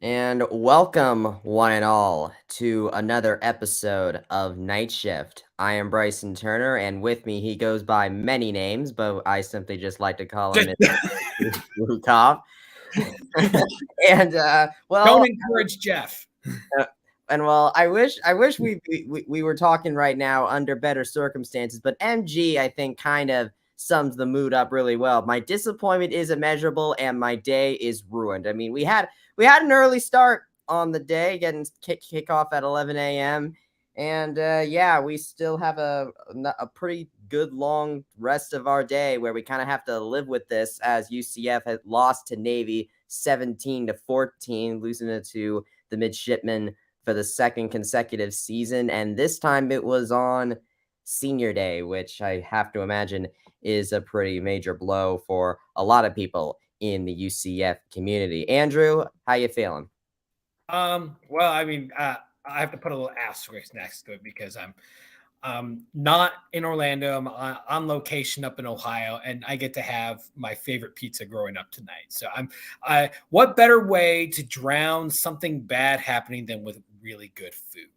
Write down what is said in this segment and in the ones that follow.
And welcome, one and all, to another episode of Night Shift. I am Bryson Turner, and with me, he goes by many names, but I simply just like to call him Mr. Rukov. and Don't encourage Jeff. uh, I wish we were talking right now under better circumstances, but MG I think kind of sums the mood up really well. My disappointment is immeasurable, and my day is ruined. I mean, we had an early start on the day, getting kickoff at 11 a.m. And yeah, we still have a pretty good long rest of our day where we kind of have to live with this as UCF had lost to Navy 17-14, losing it to the midshipmen for the second consecutive season. And this time it was on senior day, which I have to imagine is a pretty major blow for a lot of people in the UCF community. Andrew, how you feeling? Well, I mean, I have to put a little asterisk next to it because I'm not in Orlando. I'm on location up in Ohio, and I get to have my favorite pizza growing up tonight. So what better way to drown something bad happening than with really good food?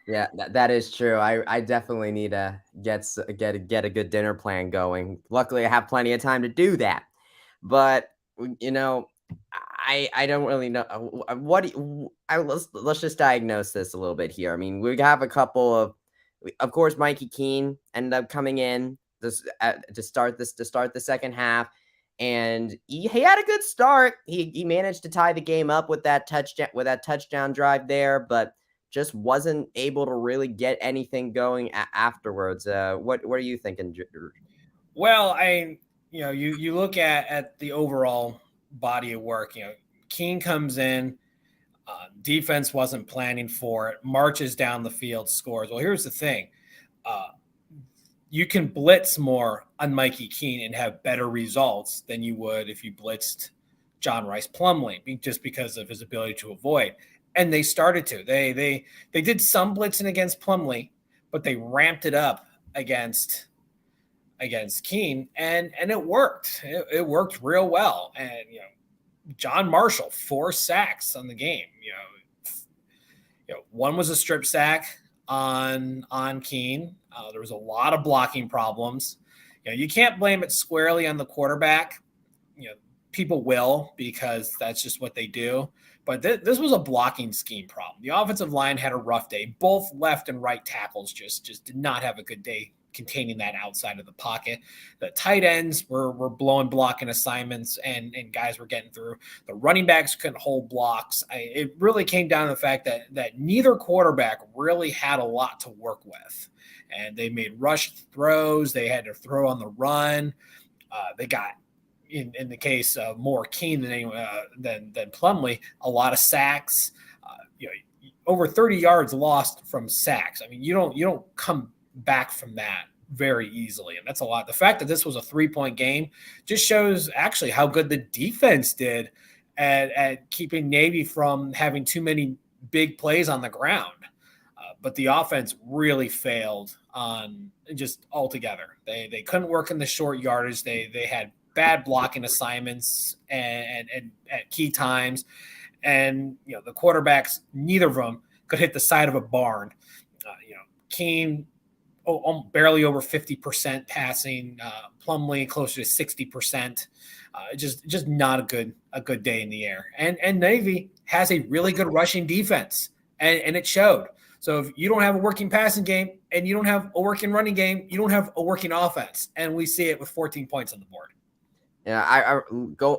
Yeah, that is true. I definitely need to get a good dinner plan going. Luckily, I have plenty of time to do that. But you know, I don't really know let's just diagnose this a little bit here. I mean, we have a couple of course, Mikey Keene ended up coming in to start the second half, and he had a good start. He managed to tie the game up with that touchdown drive there, but just wasn't able to really get anything going afterwards. What are you thinking, Drew? Well, you look at the overall body of work. Keene comes in, defense wasn't planning for it, marches down the field, scores. Well, here's the thing. You can blitz more on Mikey Keene and have better results than you would if you blitzed John Rice Plumlee, just because of his ability to avoid. And they started to. They did some blitzing against Plumlee, but they ramped it up against Keene, and it worked. It worked real well. And John Marshall, 4 sacks on the game. One was a strip sack on Keene. There was a lot of blocking problems. You can't blame it squarely on the quarterback. People will, because that's just what they do. But this was a blocking scheme problem. The offensive line had a rough day. Both left and right tackles just did not have a good day containing that outside of the pocket. The tight ends were blowing blocking assignments, and guys were getting through. The running backs couldn't hold blocks. It really came down to the fact that neither quarterback really had a lot to work with. And they made rushed throws. They had to throw on the run. They got, in the case of more Keene than Plumlee, a lot of sacks. Over 30 yards lost from sacks. I mean, you don't come back from that very easily, and that's a lot. The fact that this was a 3-point game just shows actually how good the defense did at keeping Navy from having too many big plays on the ground. But the offense really failed on just altogether. They couldn't work in the short yardage. They had bad blocking assignments and at key times. And, the quarterbacks, neither of them could hit the side of a barn. Keene, barely over 50% passing, Plumlee closer to 60%. Just not a good day in the air. And Navy has a really good rushing defense, and it showed. So if you don't have a working passing game and you don't have a working running game, you don't have a working offense. And we see it with 14 points on the board. Yeah,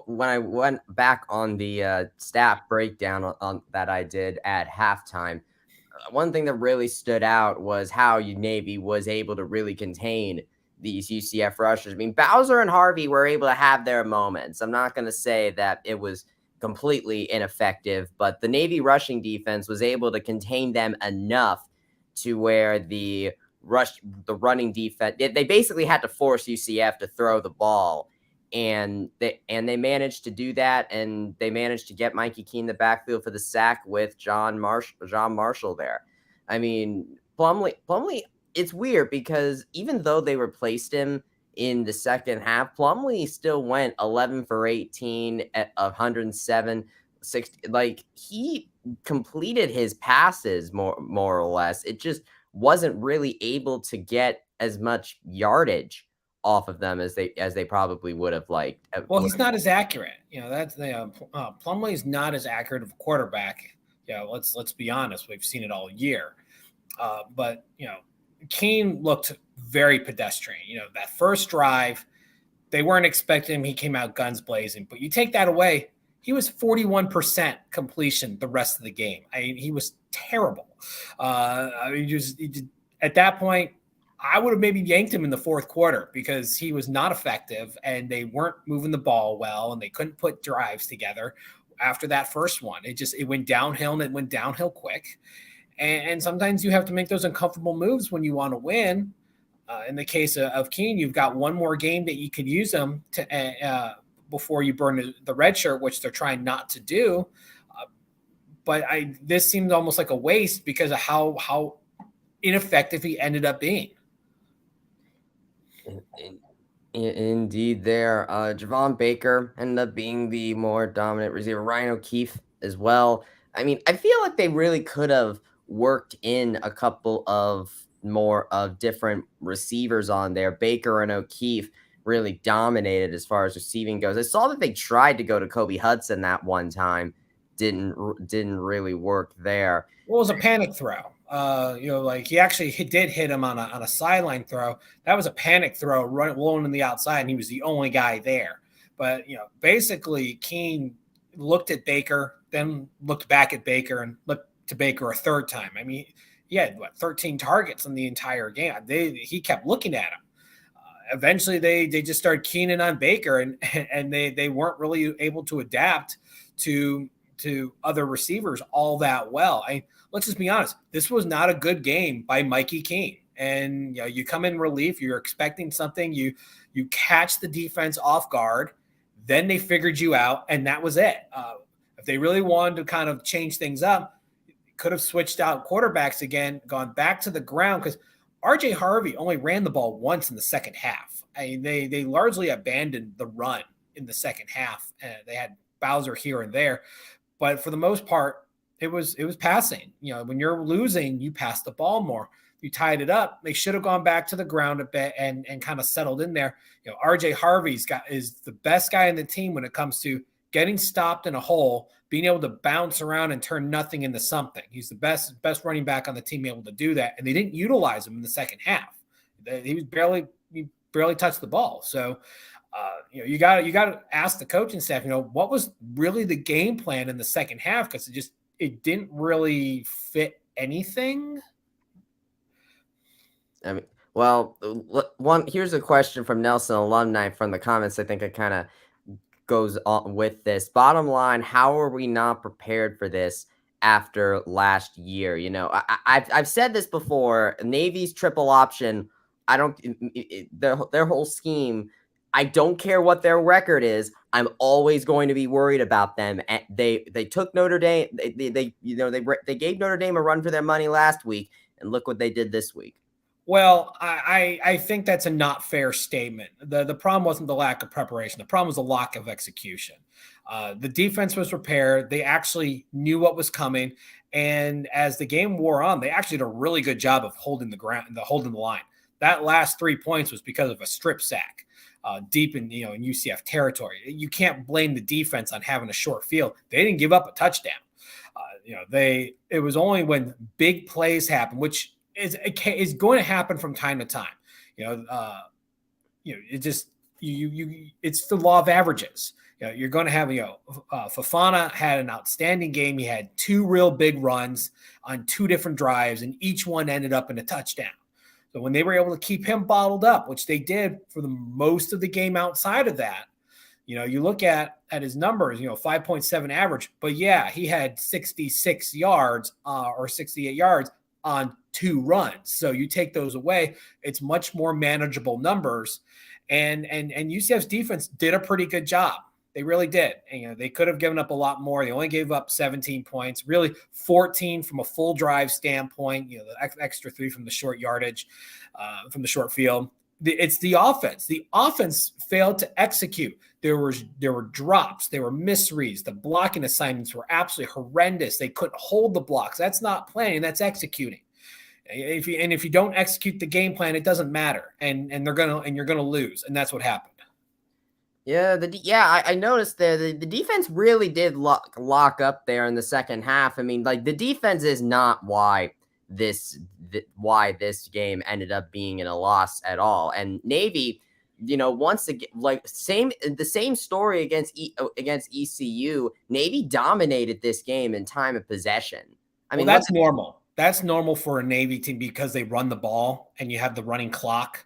when I went back on the staff breakdown on that I did at halftime. One thing that really stood out was how Navy was able to really contain these UCF rushers. I mean, Bowser and Harvey were able to have their moments. I'm not going to say that it was completely ineffective, but the Navy rushing defense was able to contain them enough to where the running defense, they basically had to force UCF to throw the ball. And they managed to do that, and they managed to get Mikey Keene the backfield for the sack with John Marshall there. I mean, Plumlee, it's weird because even though they replaced him in the second half. Plumlee still went 11 for 18 at 107, 60. Like, he completed his passes more or less. It just wasn't really able to get as much yardage off of them as they probably would have liked. Well, he's not as accurate. That's the Plumlee is not as accurate of a quarterback. Let's be honest. We've seen it all year. But Keene looked very pedestrian. That first drive, they weren't expecting him. He came out guns blazing. But you take that away, he was 41% completion the rest of the game. He was terrible. At that point, I would have maybe yanked him in the fourth quarter because he was not effective and they weren't moving the ball well and they couldn't put drives together after that first one. It went downhill, and it went downhill quick. And sometimes you have to make those uncomfortable moves when you want to win. In the case of Keene, you've got one more game that you could use them to before you burn the red shirt, which they're trying not to do. But this seemed almost like a waste because of how ineffective he ended up being. Indeed, there. Javon Baker ended up being the more dominant receiver. Ryan O'Keefe as well. I mean, I feel like they really could have worked in a couple of more of different receivers on there. Baker and O'Keefe really dominated as far as receiving goes. I saw that they tried to go to Kobe Hudson that one time. Didn't really work there. Well, it was a panic throw. He actually did hit him on a sideline throw. That was a panic throw, rolling on the outside, and he was the only guy there. But basically, Keene looked at Baker, then looked back at Baker, and looked to Baker a third time. I mean, he had 13 targets in the entire game. He kept looking at him. Eventually, they just started keening on Baker, and they weren't really able to adapt to other receivers all that well. Let's just be honest. This was not a good game by Mikey Keene. And you come in relief, you're expecting something, you catch the defense off guard, then they figured you out, and that was it. If they really wanted to kind of change things up, could have switched out quarterbacks again, gone back to the ground, because RJ Harvey only ran the ball once in the second half. They largely abandoned the run in the second half. They had Bowser here and there, but for the most part, it was passing. When you're losing, you pass the ball more. You tied it up. They should have gone back to the ground a bit and kind of settled in there. RJ Harvey's is the best guy in the team when it comes to getting stopped in a hole, being able to bounce around and turn nothing into something. He's the best running back on the team able to do that, and they didn't utilize him in the second half. He barely touched the ball. So you got to ask the coaching staff, what was really the game plan in the second half, because it didn't really fit anything. I mean, well, here's a question from Nelson Alumni from the comments. I think it kind of goes on with this. Bottom line, how are we not prepared for this after last year? I've said this before. Navy's triple option, their whole scheme, I don't care what their record is. I'm always going to be worried about them. They took Notre Dame. They gave Notre Dame a run for their money last week, and look what they did this week. Well, I think that's a not fair statement. The problem wasn't the lack of preparation. The problem was the lack of execution. The defense was prepared. They actually knew what was coming. And as the game wore on, they actually did a really good job of holding the line. That last 3 points was because of a strip sack deep in UCF territory. You can't blame the defense on having a short field. They didn't give up a touchdown. It was only when big plays happen, which is going to happen from time to time. It's the law of averages. You're going to have, Fofana had an outstanding game. He had 2 real big runs on 2 different drives, and each one ended up in a touchdown. So when they were able to keep him bottled up, which they did for the most of the game outside of that, you look at his numbers, 5.7 average, but yeah, he had 66 yards or 68 yards on 2 runs. So you take those away, it's much more manageable numbers. And UCF's defense did a pretty good job. They really did. And, they could have given up a lot more. They only gave up 17 points, really 14 from a full drive standpoint, the extra 3 from the short yardage, from the short field. It's the offense. The offense failed to execute. There were drops. There were misreads. The blocking assignments were absolutely horrendous. They couldn't hold the blocks. That's not planning. That's executing. If you don't execute the game plan, it doesn't matter, and you're gonna lose, and that's what happened. Yeah, I noticed there the defense really did lock up there in the second half. I mean, like the defense is not why this game ended up being in a loss at all. And Navy, once again, like the same story against ECU. Navy dominated this game in time of possession. I mean, that's normal. That's normal for a Navy team because they run the ball and you have the running clock,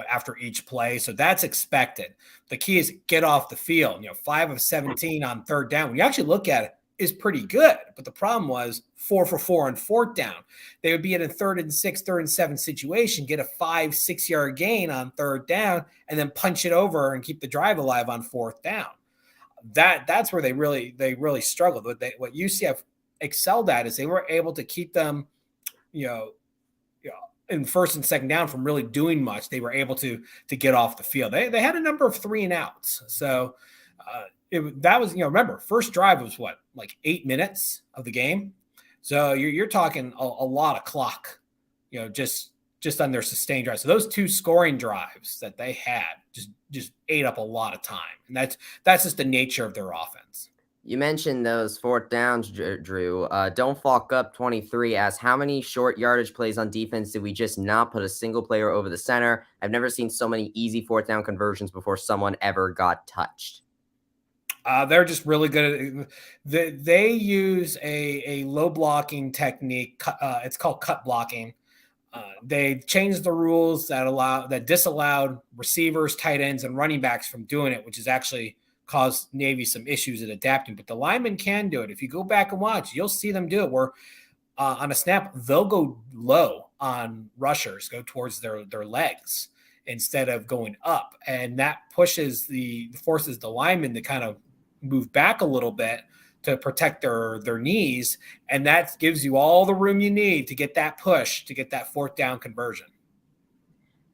after each play. So that's expected. The key is get off the field. 5 of 17 on third down. When you actually look at it, is pretty good. But the problem was 4 for 4 on fourth down. They would be in a 3rd and 6, 3rd and 7 situation, get a 5-6 yard gain on third down, and then punch it over and keep the drive alive on fourth down. That's where they really struggled. What UCF excelled at is they were able to keep them, in first and second down from really doing much. They were able to get off the field. They had a number of 3 and outs. So that was, remember, first drive was what, like 8 minutes of the game. So you're talking a lot of clock, just on their sustained drive. So those 2 scoring drives that they had just ate up a lot of time. And that's just the nature of their offense. You mentioned those fourth downs, Drew. Don't Falk Up 23 asks, how many short yardage plays on defense did we just not put a single player over the center? I've never seen so many easy fourth down conversions before someone ever got touched. They're just really good at they use a low blocking technique. It's called cut blocking. They changed the rules that disallowed receivers, tight ends, and running backs from doing it, which is actually caused Navy some issues at adapting. But the linemen can do it. If you go back and watch, you'll see them do it where on a snap, they'll go low on rushers, go towards their legs instead of going up. And that forces the linemen to kind of move back a little bit to protect their knees. And that gives you all the room you need to get that push, to get that fourth down conversion.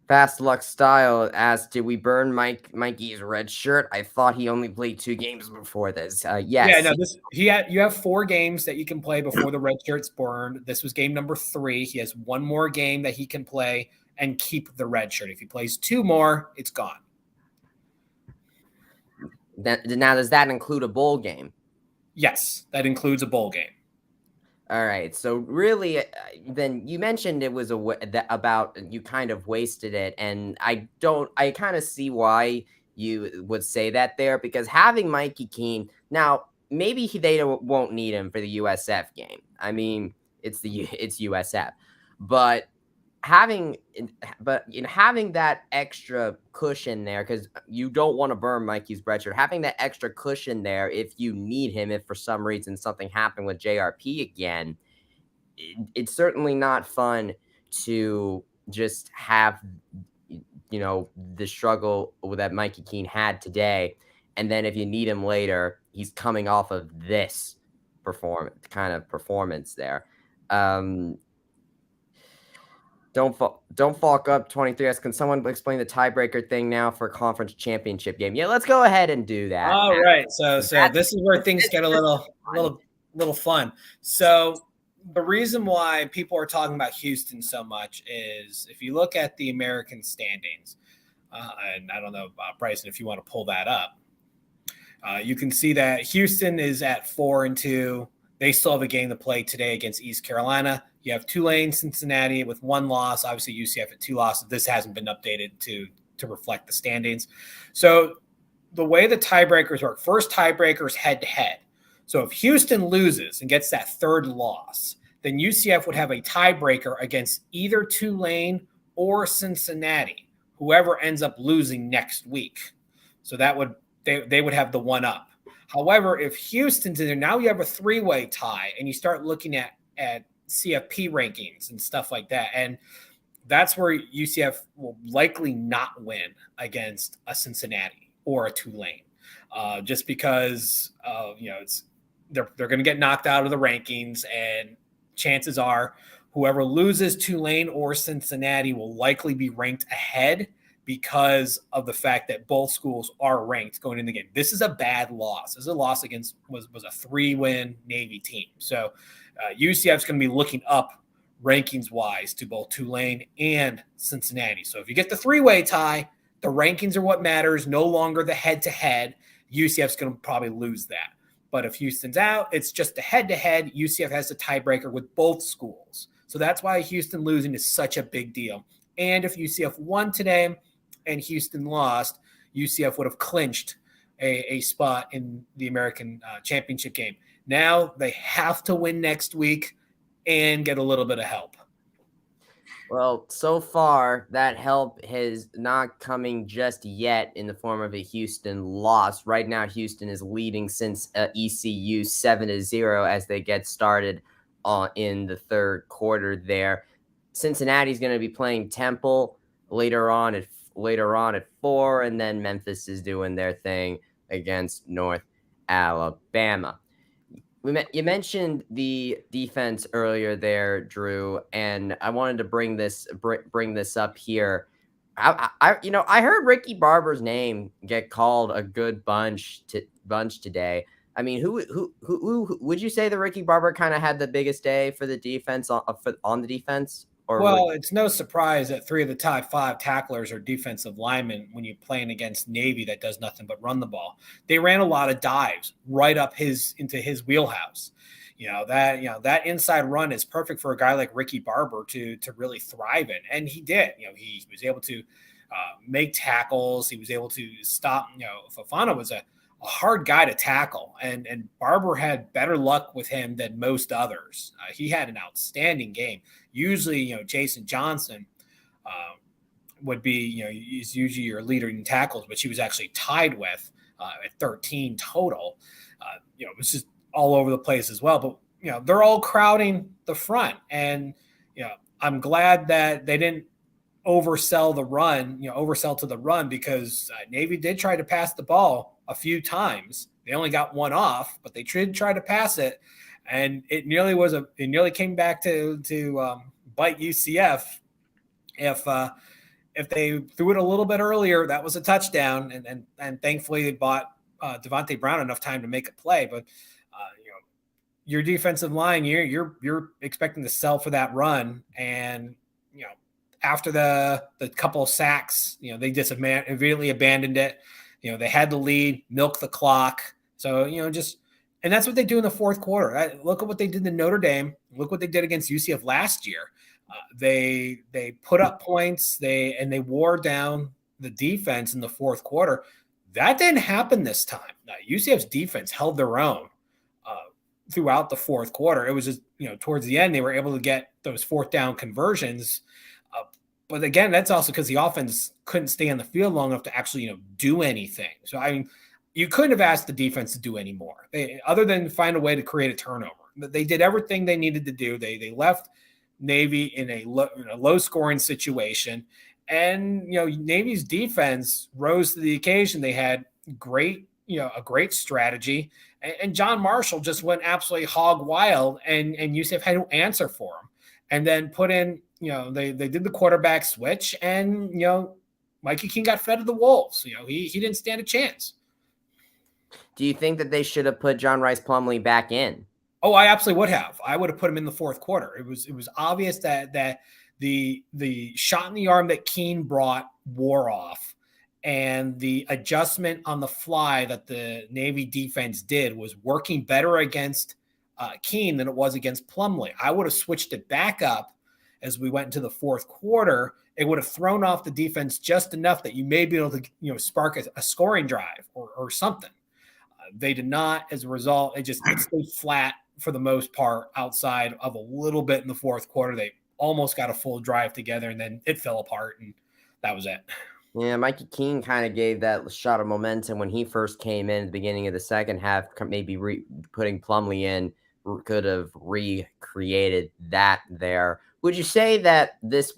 Fast Luck Style asks, did we burn Mikey's red shirt? I thought he only played 2 games before this. Yes. Yeah, no, you have 4 games that you can play before the red shirt's burned. This was game number 3. He has 1 more game that he can play and keep the red shirt. If he plays 2 more, it's gone. Now, does that include a bowl game? Yes, that includes a bowl game. All right. So really, then you mentioned it was about you kind of wasted it. And I kind of see why you would say that there, because having Mikey Keene, now maybe they won't need him for the USF game. I mean, it's USF, but having that extra cushion there, because you don't want to burn Mikey's red shirt, having that extra cushion there if you need him, if for some reason something happened with JRP again, it's certainly not fun to just have the struggle that Mikey Keene had today, and then if you need him later, he's coming off of this performance there. Don't Falk Up 23 asks, can someone explain the tiebreaker thing now for conference championship game? Yeah, let's go ahead and do that. All right. So this is where things get a little fun. So the reason why people are talking about Houston so much is if you look at the American standings, and I don't know, Bryson, if you want to pull that up, you can see that Houston is at 4-2. They still have a game to play today against East Carolina. You have Tulane, Cincinnati with 1 loss. Obviously, UCF at 2 losses. This hasn't been updated to reflect the standings. So the way the tiebreakers work, first tiebreaker is head-to-head. So if Houston loses and gets that 3rd loss, then UCF would have a tiebreaker against either Tulane or Cincinnati, whoever ends up losing next week. So that they would have the 1-up. However, if Houston's in there, now you have a 3-way tie, and you start looking at CFP rankings and stuff like that. And that's where UCF will likely not win against a Cincinnati or a Tulane, just because they're going to get knocked out of the rankings, and chances are whoever loses Tulane or Cincinnati will likely be ranked ahead because of the fact that both schools are ranked going in the game. This is a bad loss. This is a loss against was a 3-win Navy team. So UCF is going to be looking up rankings wise to both Tulane and Cincinnati. So if you get the 3-way tie, the rankings are what matters, no longer the head-to-head. UCF is going to probably lose that. But if Houston's out, it's just a head-to-head. UCF has the tiebreaker with both schools. So that's why Houston losing is such a big deal. And if UCF won today and Houston lost, UCF would have clinched a spot in the American championship game. Now they have to win next week and get a little bit of help. Well, so far, that help is not coming just yet in the form of a Houston loss. Right now, Houston is leading since ECU 7-0 as they get started in the third quarter there. Cincinnati's going to be playing Temple later on at 4, and then Memphis is doing their thing against North Alabama. You mentioned the defense earlier there, Drew, and I wanted to bring this up here. I heard Ricky Barber's name get called a good bunch today. I mean, who would you say that Ricky Barber kind of had the biggest day for the defense on the defense? Well, it's no surprise that 3 of the top 5 tacklers are defensive linemen when you're playing against Navy that does nothing but run the ball. They ran a lot of dives right up into his wheelhouse. That inside run is perfect for a guy like Ricky Barber to really thrive in, and he did. He was able to make tackles. He was able to stop. Fofana was a hard guy to tackle, and Barber had better luck with him than most others. He had an outstanding game. Usually, Jason Johnson would be, he's usually your leader in tackles, but she was actually tied with at 13 total. It was just all over the place as well. But, they're all crowding the front. And, I'm glad that they didn't oversell to the run because Navy did try to pass the ball a few times. They only got one off, but they did try to pass it. And it nearly came back to bite UCF. If they threw it a little bit earlier, that was a touchdown, and thankfully they bought Devontae Brown enough time to make a play. But your defensive line, you're expecting to sell for that run, and after the couple of sacks, they just immediately abandoned it. They had the lead, milk the clock. So and that's what they do in the fourth quarter. Look at what they did to Notre Dame. Look what they did against UCF last year. They put up points. They wore down the defense in the fourth quarter. That didn't happen this time. UCF's defense held their own throughout the fourth quarter. It was just towards the end they were able to get those fourth down conversions. But again, that's also because the offense couldn't stay on the field long enough to actually do anything. So I mean, you couldn't have asked the defense to do any more, other than find a way to create a turnover. They did everything they needed to do. They left Navy in a low scoring situation, and Navy's defense rose to the occasion. They had a great strategy, and John Marshall just went absolutely hog wild, and UCF had to answer for him, and then put in. They did the quarterback switch, and Mikey King got fed to the wolves. He didn't stand a chance. Do you think that they should have put John Rice Plumlee back in? Oh, I absolutely would have. I would have put him in the fourth quarter. It was obvious that the shot in the arm that Keene brought wore off, and the adjustment on the fly that the Navy defense did was working better against Keene than it was against Plumlee. I would have switched it back up as we went into the fourth quarter. It would have thrown off the defense just enough that you may be able to spark a scoring drive or something. They did not. As a result, it stayed flat for the most part outside of a little bit in the fourth quarter. They almost got a full drive together, and then it fell apart, and that was it. Yeah, Mikey King kind of gave that shot of momentum when he first came in at the beginning of the second half. Maybe putting Plumlee in could have recreated that there. Would you say that this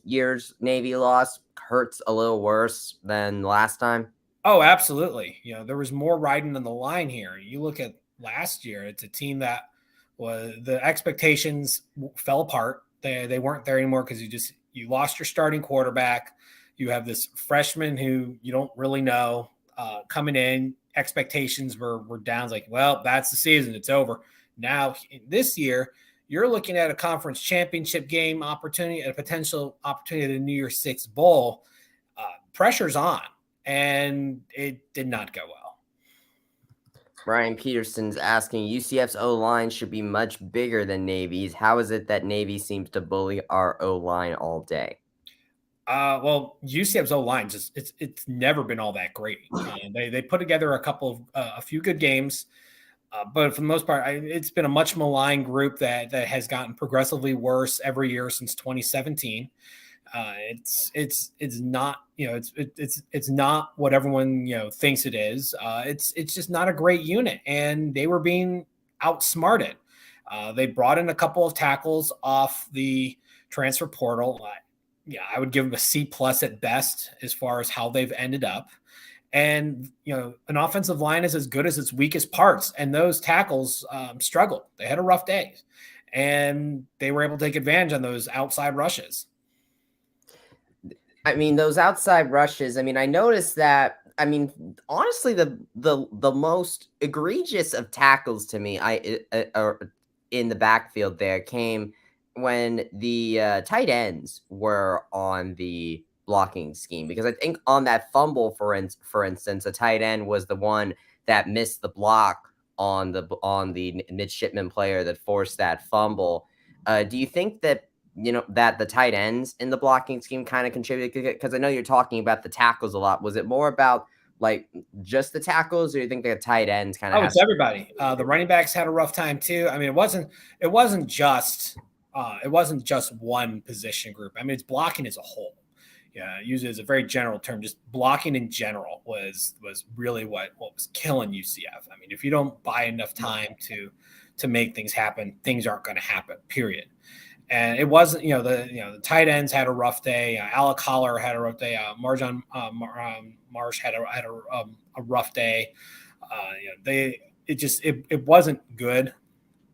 year's Navy loss hurts a little worse than last time? Oh, absolutely. There was more riding on the line here. You look at last year, it's a team that the expectations fell apart. They weren't there anymore because you lost your starting quarterback. You have this freshman who you don't really know coming in. Expectations were down. It's like, well, that's the season. It's over. Now, this year, you're looking at a conference championship game opportunity, a potential opportunity at the New Year's Six Bowl. Pressure's on, and it did not go well. Brian Peterson's asking, UCF's O-line should be much bigger than Navy's. How is it that Navy seems to bully our O-line all day? Well, UCF's O-line it's never been all that great. They put together a few good games, but for the most part, it's been a much maligned group that has gotten progressively worse every year since 2017. It's not, it's not what everyone thinks it is. It's just not a great unit, and they were being outsmarted. They brought in a couple of tackles off the transfer portal. I would give them a C+ at best as far as how they've ended up. And, an offensive line is as good as its weakest parts. And those tackles struggled. They had a rough day. And they were able to take advantage on those outside rushes. I mean, those outside rushes, I noticed that, honestly, the most egregious of tackles to me in the backfield there came when the tight ends were on the blocking scheme, because I think on that fumble, for instance, a tight end was the one that missed the block on the midshipman player that forced that fumble. Do you think that that the tight ends in the blocking scheme kind of contributed? Because I know you're talking about the tackles a lot. Was it more about like just the tackles, or do you think the tight ends kind of? Oh, it's everybody. The running backs had a rough time too. It wasn't just one position group. It's blocking as a whole. Yeah, use it as a very general term. Just blocking in general was really what was killing UCF. If you don't buy enough time to make things happen, things aren't going to happen. Period. And it wasn't, the tight ends had a rough day. Alec Holler had a rough day. Marjon Marsh had a rough day. It wasn't good.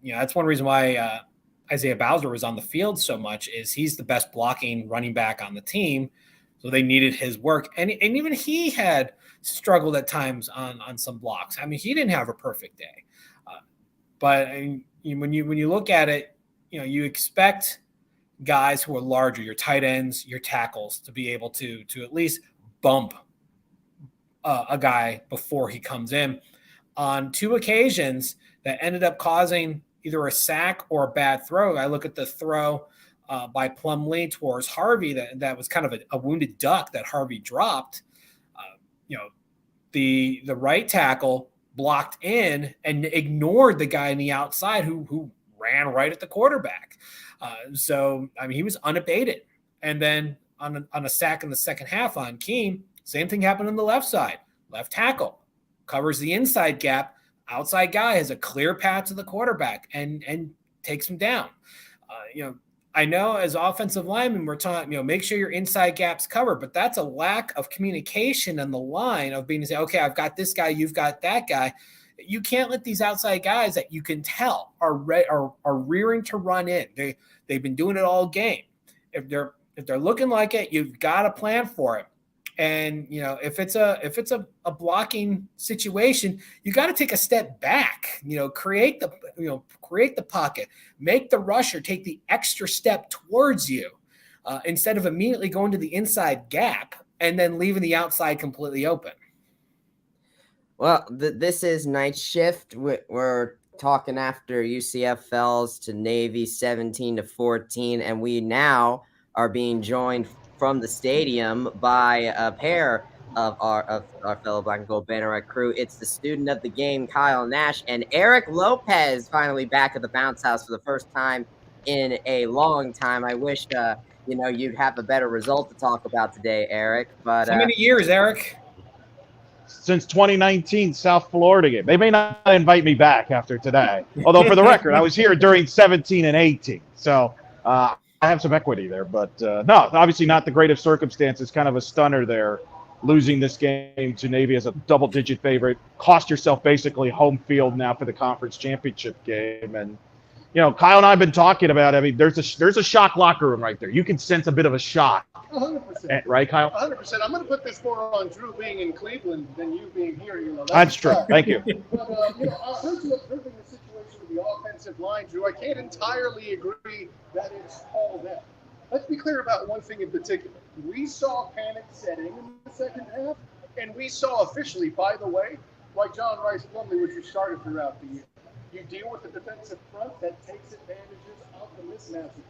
That's one reason why Isaiah Bowser was on the field so much, is he's the best blocking running back on the team. So they needed his work. And even he had struggled at times on some blocks. He didn't have a perfect day. But when you look at it, you expect guys who are larger, your tight ends, your tackles, to be able to at least bump a guy before he comes in. On two occasions that ended up causing either a sack or a bad throw. I look at the throw by Plumlee towards Harvey that was kind of a wounded duck that Harvey dropped. The right tackle blocked in and ignored the guy on the outside who ran right at the quarterback. So he was unabated. And then on a sack in the second half on Keene, same thing happened on the left side. Left tackle covers the inside gap. Outside guy has a clear path to the quarterback and takes him down. I know as offensive linemen, we're taught, make sure your inside gap's covered, but that's a lack of communication on the line of being to say, okay, I've got this guy, you've got that guy. You can't let these outside guys that you can tell are rearing to run in. They've been doing it all game. If they're looking like it, you've got a plan for it. And if it's a blocking situation, you got to take a step back. Create the pocket, make the rusher take the extra step towards you instead of immediately going to the inside gap and then leaving the outside completely open. Well, this is Night Shift. We're talking after UCF fells to Navy 17-14, and we now are being joined from the stadium by a pair of our fellow Black and Gold Banneret crew. It's the student of the game, Kyle Nash, and Eric Lopez, finally back at the bounce house for the first time in a long time. I wish you'd have a better result to talk about today, Eric. But how many years, Eric? Since 2019 South Florida game. They may not invite me back after today. Although, for the record, I was here during 17 and 18. So I have some equity there. But, no, obviously not the greatest circumstances. Kind of a stunner there, losing this game to Navy as a double-digit favorite. Cost yourself basically home field now for the conference championship game. And, you know, Kyle and I have been talking about. I mean, there's a shock locker room right there. You can sense a bit of a shock, 100%. right, Kyle? 100%. I'm going to put this more on Drew being in Cleveland than you being here. You know, That's true. Thank you. But you know, here's the situation with the offensive line, Drew. I can't entirely agree that it's all that. Let's be clear about one thing in particular. We saw panic setting in the second half, and we saw officially, by the way, like John Rice Plumlee, which you started throughout the year. You deal with the defensive front that takes advantages of the mismatches.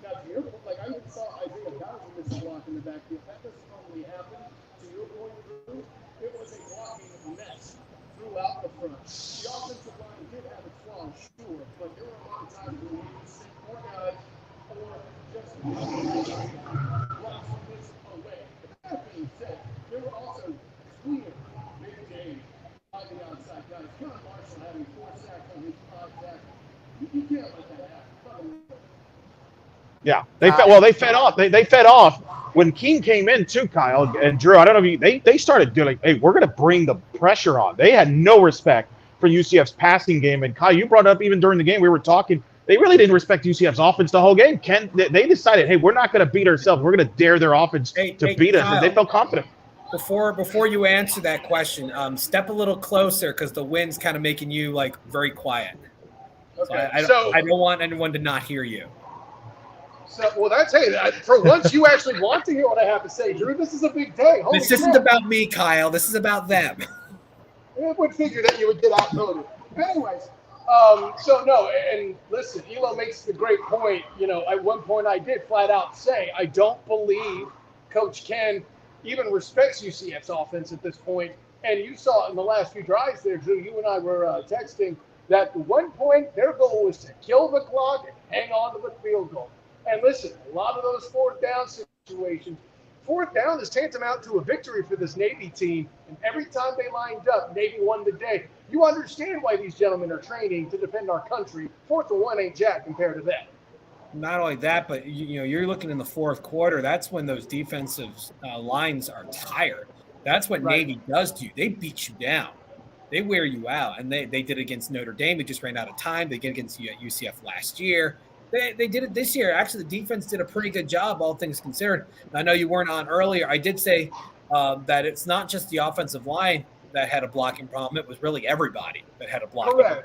Now, to your point, like I even saw Isaiah Bowser miss a block in the backfield. That doesn't normally happen. To your point, Drew, it was a blocking mess throughout the front. The offensive line did have its flaws, sure, but there were a lot of times when we would send more guys or just blocks from this away. That being said, there were also clear big days on the outside guys. John Marshall having 4 sacks on his 5 sacks. You can't let that happen. Yeah, they fed off. They fed off when Keene came in too, Kyle and Drew. I don't know if they started doing hey, we're going to bring the pressure on. They had no respect for UCF's passing game. And Kyle, you brought up even during the game we were talking. They really didn't respect UCF's offense the whole game. They decided, hey, we're not going to beat ourselves. We're going to dare their offense to beat us, and they felt confident. Before you answer that question, step a little closer because the wind's kind of making you like very quiet. Okay. I don't want anyone to not hear you. So, well, that's for once you actually want to hear what I have to say, Drew. This is a big day. Holy this isn't about me, Kyle. This is about them. I would figure that you would get outvoted. Anyways, so no, and listen, Elo makes the great point. You know, at one point I did flat out say I don't believe Coach Ken even respects UCF's offense at this point. And you saw in the last few drives there, Drew. You and I were texting that at one point their goal was to kill the clock and hang on to the field goal. And listen, a lot of those 4th down situations, 4th down is tantamount to a victory for this Navy team. And every time they lined up, Navy won the day. You understand why these gentlemen are training to defend our country. 4th and 1 ain't jack compared to that. Not only that, but you're looking in the 4th quarter. That's when those defensive lines are tired. That's what Navy does to you. They beat you down. They wear you out. And they did it against Notre Dame. They just ran out of time. They did it against UCF last year. They did it this year. Actually, the defense did a pretty good job, all things considered. I know you weren't on earlier. I did say that it's not just the offensive line that had a blocking problem. It was really everybody that had a blocking problem.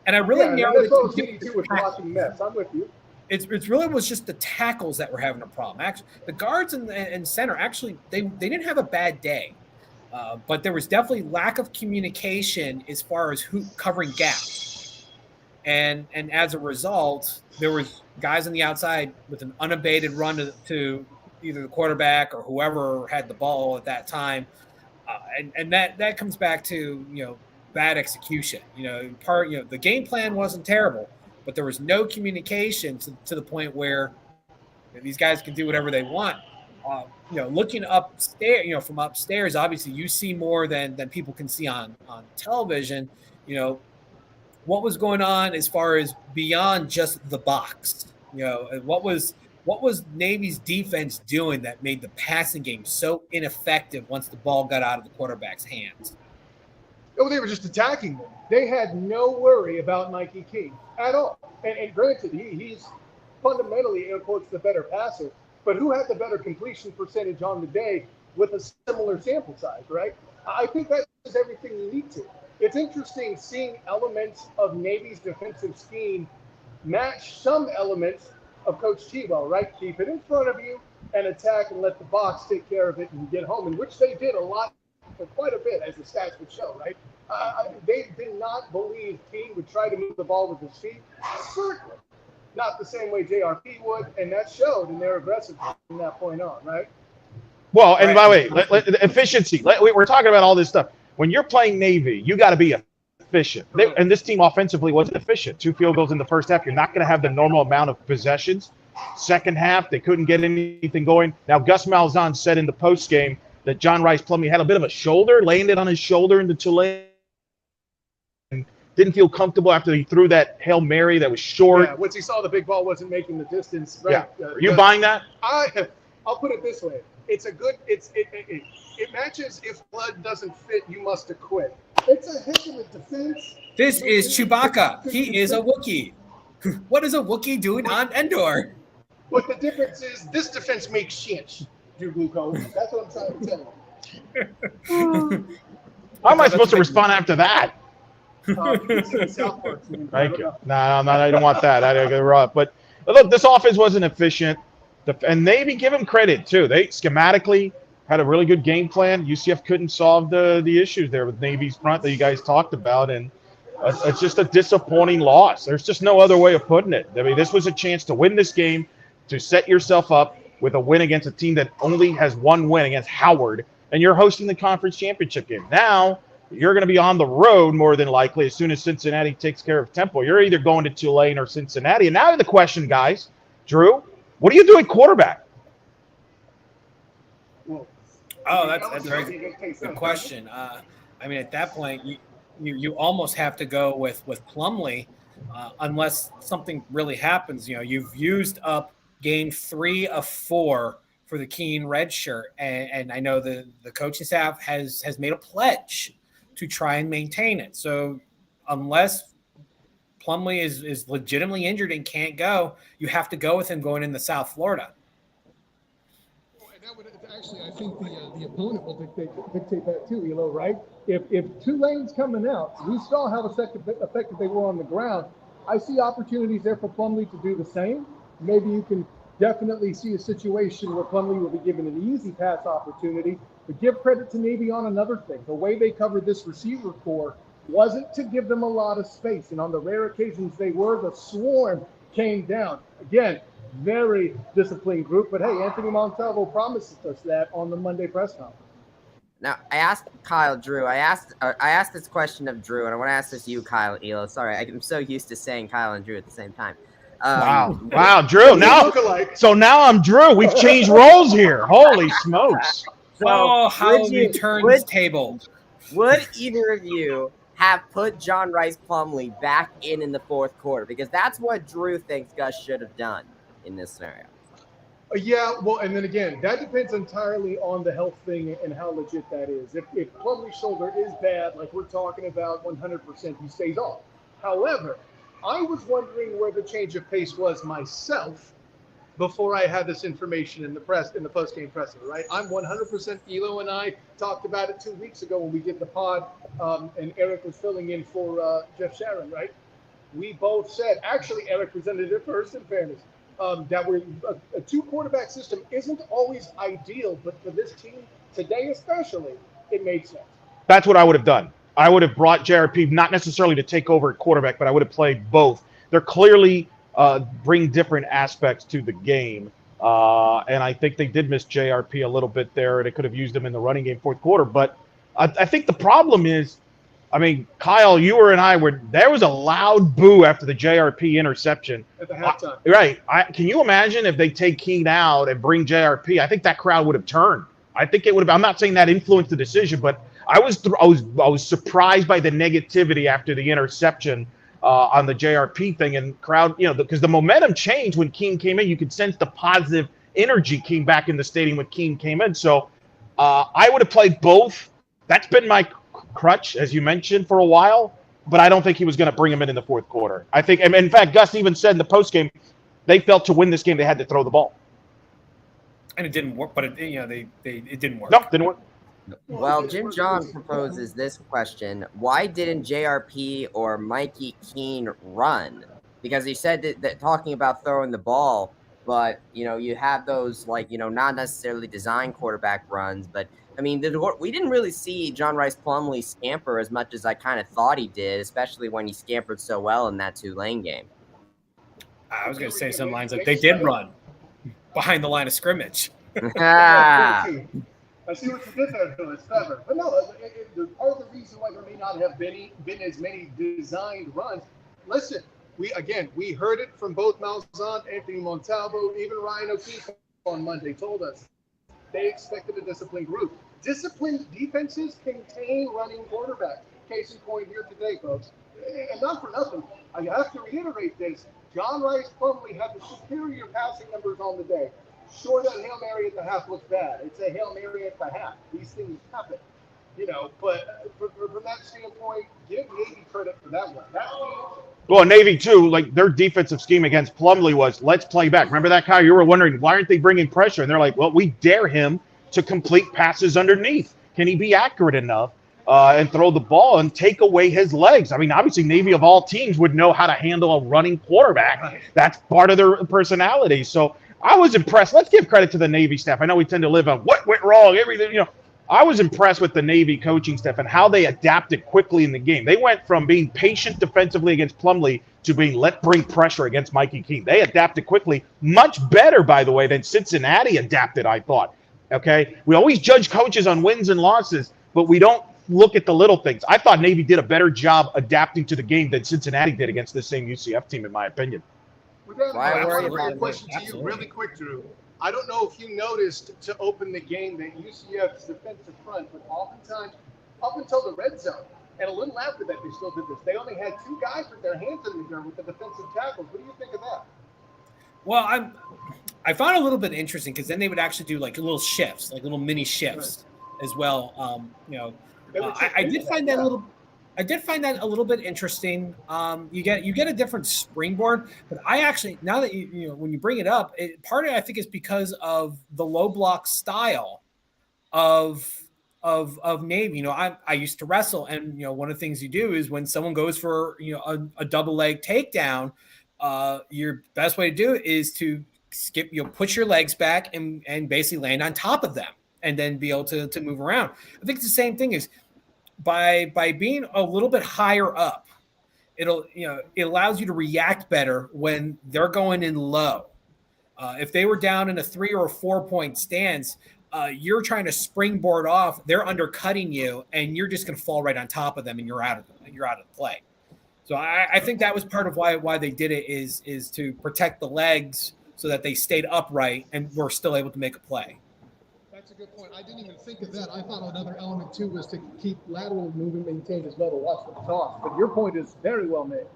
And I really narrowed it to with blocking mess. I'm with you. It's really was just the tackles that were having a problem. Actually, the guards and center, actually, they didn't have a bad day. But there was definitely lack of communication as far as who covering gaps. And as a result, there was guys on the outside with an unabated run to either the quarterback or whoever had the ball at that time. And that comes back to, bad execution. The game plan wasn't terrible, but there was no communication to the point where these guys can do whatever they want. Looking upstairs, from upstairs, obviously you see more than people can see on television. What was going on as far as beyond just the box? What was Navy's defense doing that made the passing game so ineffective once the ball got out of the quarterback's hands? Oh, they were just attacking them. They had no worry about Nike King at all. And granted, he's fundamentally, of course, the better passer. But who had the better completion percentage on the day with a similar sample size, right? I think that is everything you need to. It's interesting seeing elements of Navy's defensive scheme match some elements of Coach Tebow, right? Keep it in front of you and attack and let the box take care of it and get home, in which they did a lot, for quite a bit, as the stats would show, right? They did not believe King would try to move the ball with his feet. Certainly not the same way JRP would, and that showed in their aggressiveness from that point on, right? Well, and by the way, efficiency. We're talking about all this stuff. When you're playing Navy, you got to be efficient. And this team offensively wasn't efficient. 2 field goals in the first half. You're not going to have the normal amount of possessions. Second half, they couldn't get anything going. Now, Gus Malzahn said in the postgame that John Rice Plumlee had a bit of a shoulder, landed on his shoulder into Tulane. Didn't feel comfortable after he threw that Hail Mary that was short. Yeah, once he saw the big ball wasn't making the distance. Right? Yeah. Are you buying that? I'll put it this way. It matches if blood doesn't fit, you must acquit. It's a heck of a defense. This is Chewbacca. He is a Wookiee. What is a Wookiee doing on Endor? But the difference is this defense makes sense, Drew Bluecoat. That's what I'm trying to tell you. How am I supposed to respond after that? Thank you. No, I don't want that. I get rough. But look, this offense wasn't efficient, and Navy, give them credit too. They schematically had a really good game plan. UCF couldn't solve the issues there with Navy's front that you guys talked about, and it's just a disappointing loss. There's just no other way of putting it. I mean, this was a chance to win this game, to set yourself up with a win against a team that only has one win against Howard, and you're hosting the conference championship game. Now you're going to be on the road more than likely as soon as Cincinnati takes care of Temple. You're either going to Tulane or Cincinnati. And now the question, guys, Drew, what do you do at quarterback? Oh, that's a very good question. I mean, at that point, you almost have to go with Plumlee, unless something really happens. You know, you've used up game 3 of 4 for the Keene red shirt, and I know the coaching staff has made a pledge to try and maintain it. So unless Plumlee is legitimately injured and can't go, you have to go with him going into South Florida. That would actually, I think the opponent will dictate that too, Elo, right? If Tulane's coming out, we saw how effective they were on the ground. I see opportunities there for Plumlee to do the same. Maybe you can definitely see a situation where Plumlee will be given an easy pass opportunity. But give credit to Navy on another thing. The way they covered this receiver core wasn't to give them a lot of space. And on the rare occasions they were, the swarm came down. Again, very disciplined group. But hey, Anthony Montalvo promises us that on the Monday press conference. Now, I asked Kyle, Drew. I asked this question of Drew, and I want to ask this to you, Kyle, Elo. Sorry, I'm so used to saying Kyle and Drew at the same time. Wow, Drew. Now I'm Drew. We've changed roles here. Holy smokes. So how you turn this table. Would either of you have put John Rice Plumlee back in the fourth quarter? Because that's what Drew thinks Gus should have done in this scenario. Yeah, well, and then again, that depends entirely on the health thing and how legit that is. If Plumlee's shoulder is bad, like we're talking about 100%, he stays off. However, I was wondering where the change of pace was myself before I had this information in the post-game presser, right? I'm 100%. Elo and I talked about it 2 weeks ago when we did the pod, and Eric was filling in for Jeff Sharon, right? We both said, actually, Eric presented it first, in fairness, that a 2-quarterback system isn't always ideal, but for this team today especially, it made sense. That's what I would have done. I would have brought JRP, not necessarily to take over at quarterback, but I would have played both. They're clearly bring different aspects to the game. And I think they did miss JRP a little bit there, and they could have used him in the running game fourth quarter. But I think the problem is, I mean, Kyle, there was a loud boo after the JRP interception. At the halftime. Right. Can you imagine if they take Keene out and bring JRP? I think that crowd would have turned. I think it would have. I'm not saying that influenced the decision, but I was surprised by the negativity after the interception on the JRP thing, and crowd, because the momentum changed when Keene came in. You could sense the positive energy came back in the stadium when Keene came in. So I would have played both. That's been my crutch, as you mentioned, for a while, but I don't think he was going to bring him in the fourth quarter. I think, and in fact, Gus even said in the postgame, they felt to win this game, they had to throw the ball. And it didn't work, but it didn't work. No, it didn't work. Well, Jim John proposes this question: why didn't JRP or Mikey Keene run? Because he said that talking about throwing the ball, but you have those not necessarily designed quarterback runs. But I mean, we didn't really see John Rice Plumlee scamper as much as I kind of thought he did, especially when he scampered so well in that Tulane game. I was going to say some lines like they did run behind the line of scrimmage. I see what you did there, Phil. It's clever. But no, part of the reason why there may not have been as many designed runs, listen, we heard it from both Malzahn, Anthony Montalvo, even Ryan O'Keefe on Monday told us they expected a disciplined group. Disciplined defenses contain running quarterbacks. Case in point here today, folks. And not for nothing, I have to reiterate this. John Rice Plumlee had the superior passing numbers on the day. Sure, that Hail Mary at the half looks bad. It's a Hail Mary at the half. These things happen. But from that standpoint, give Navy credit for that one. Well, Navy too, like their defensive scheme against Plumlee was let's play back. Remember that, Kyle? You were wondering why aren't they bringing pressure, and they're like, well, we dare him to complete passes underneath. Can he be accurate enough and throw the ball and take away his legs? I mean, obviously, Navy of all teams would know how to handle a running quarterback. That's part of their personality. So I was impressed. Let's give credit to the Navy staff. I know we tend to live on what went wrong, everything. I was impressed with the Navy coaching staff and how they adapted quickly in the game. They went from being patient defensively against Plumlee to being bring pressure against Mikey Keene. They adapted quickly, much better, by the way, than Cincinnati adapted, I thought. Okay? We always judge coaches on wins and losses, but we don't look at the little things. I thought Navy did a better job adapting to the game than Cincinnati did against the same UCF team, in my opinion. Why worry about a question to you really quick, Drew. I don't know if you noticed to open the game that UCF's defensive front, but oftentimes, up until the red zone, and a little after that, they still did this. They only had two guys with their hands in the dirt with the defensive tackles. What do you think of that? Well, I found it a little bit interesting because then they would actually do like little shifts, like little mini shifts as well. I did find that a little bit interesting. You get a different springboard, but I actually, now that when you bring it up, part of it I think is because of the low block style of Navy. I used to wrestle, and one of the things you do is when someone goes for a double leg takedown, your best way to do it is to skip, put your legs back and basically land on top of them and then be able to move around. I think it's the same thing is by being a little bit higher up, it allows you to react better when they're going in low. If they were down in a 3 or a 4 point stance, you're trying to springboard off, they're undercutting you, and you're just going to fall right on top of them, and you're out of the play. So I think that was part of why they did it is to protect the legs so that they stayed upright and were still able to make a play. That's a good point. I didn't even think of that. I thought another element too was to keep lateral movement maintained as well to watch the toss. But your point is very well made.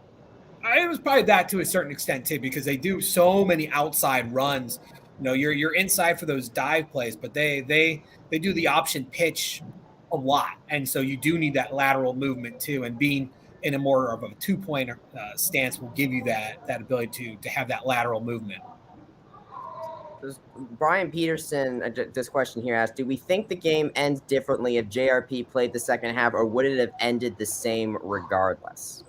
It was probably that to a certain extent too, because they do so many outside runs. You're inside for those dive plays, but they do the option pitch a lot, and so you do need that lateral movement too. And being in a more of a 2-point stance will give you that ability to have that lateral movement. Brian Peterson, this question here asks, do we think the game ends differently if JRP played the second half, or would it have ended the same regardless?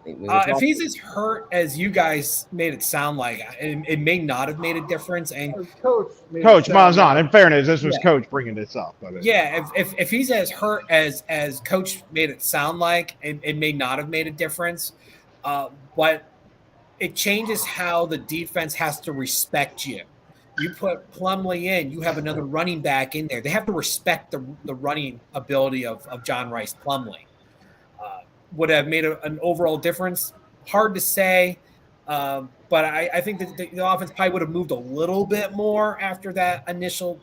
If he's as hurt as you guys made it sound like, it may not have made a difference. And Coach Mazan, in fairness, this was Coach bringing this up. Yeah, if he's as hurt as Coach made it sound like, it may not have made a difference. But it changes how the defense has to respect you. You put Plumlee in, you have another running back in there. They have to respect the running ability of John Rice Plumlee. Would have made an overall difference? Hard to say, but I think that the offense probably would have moved a little bit more after that initial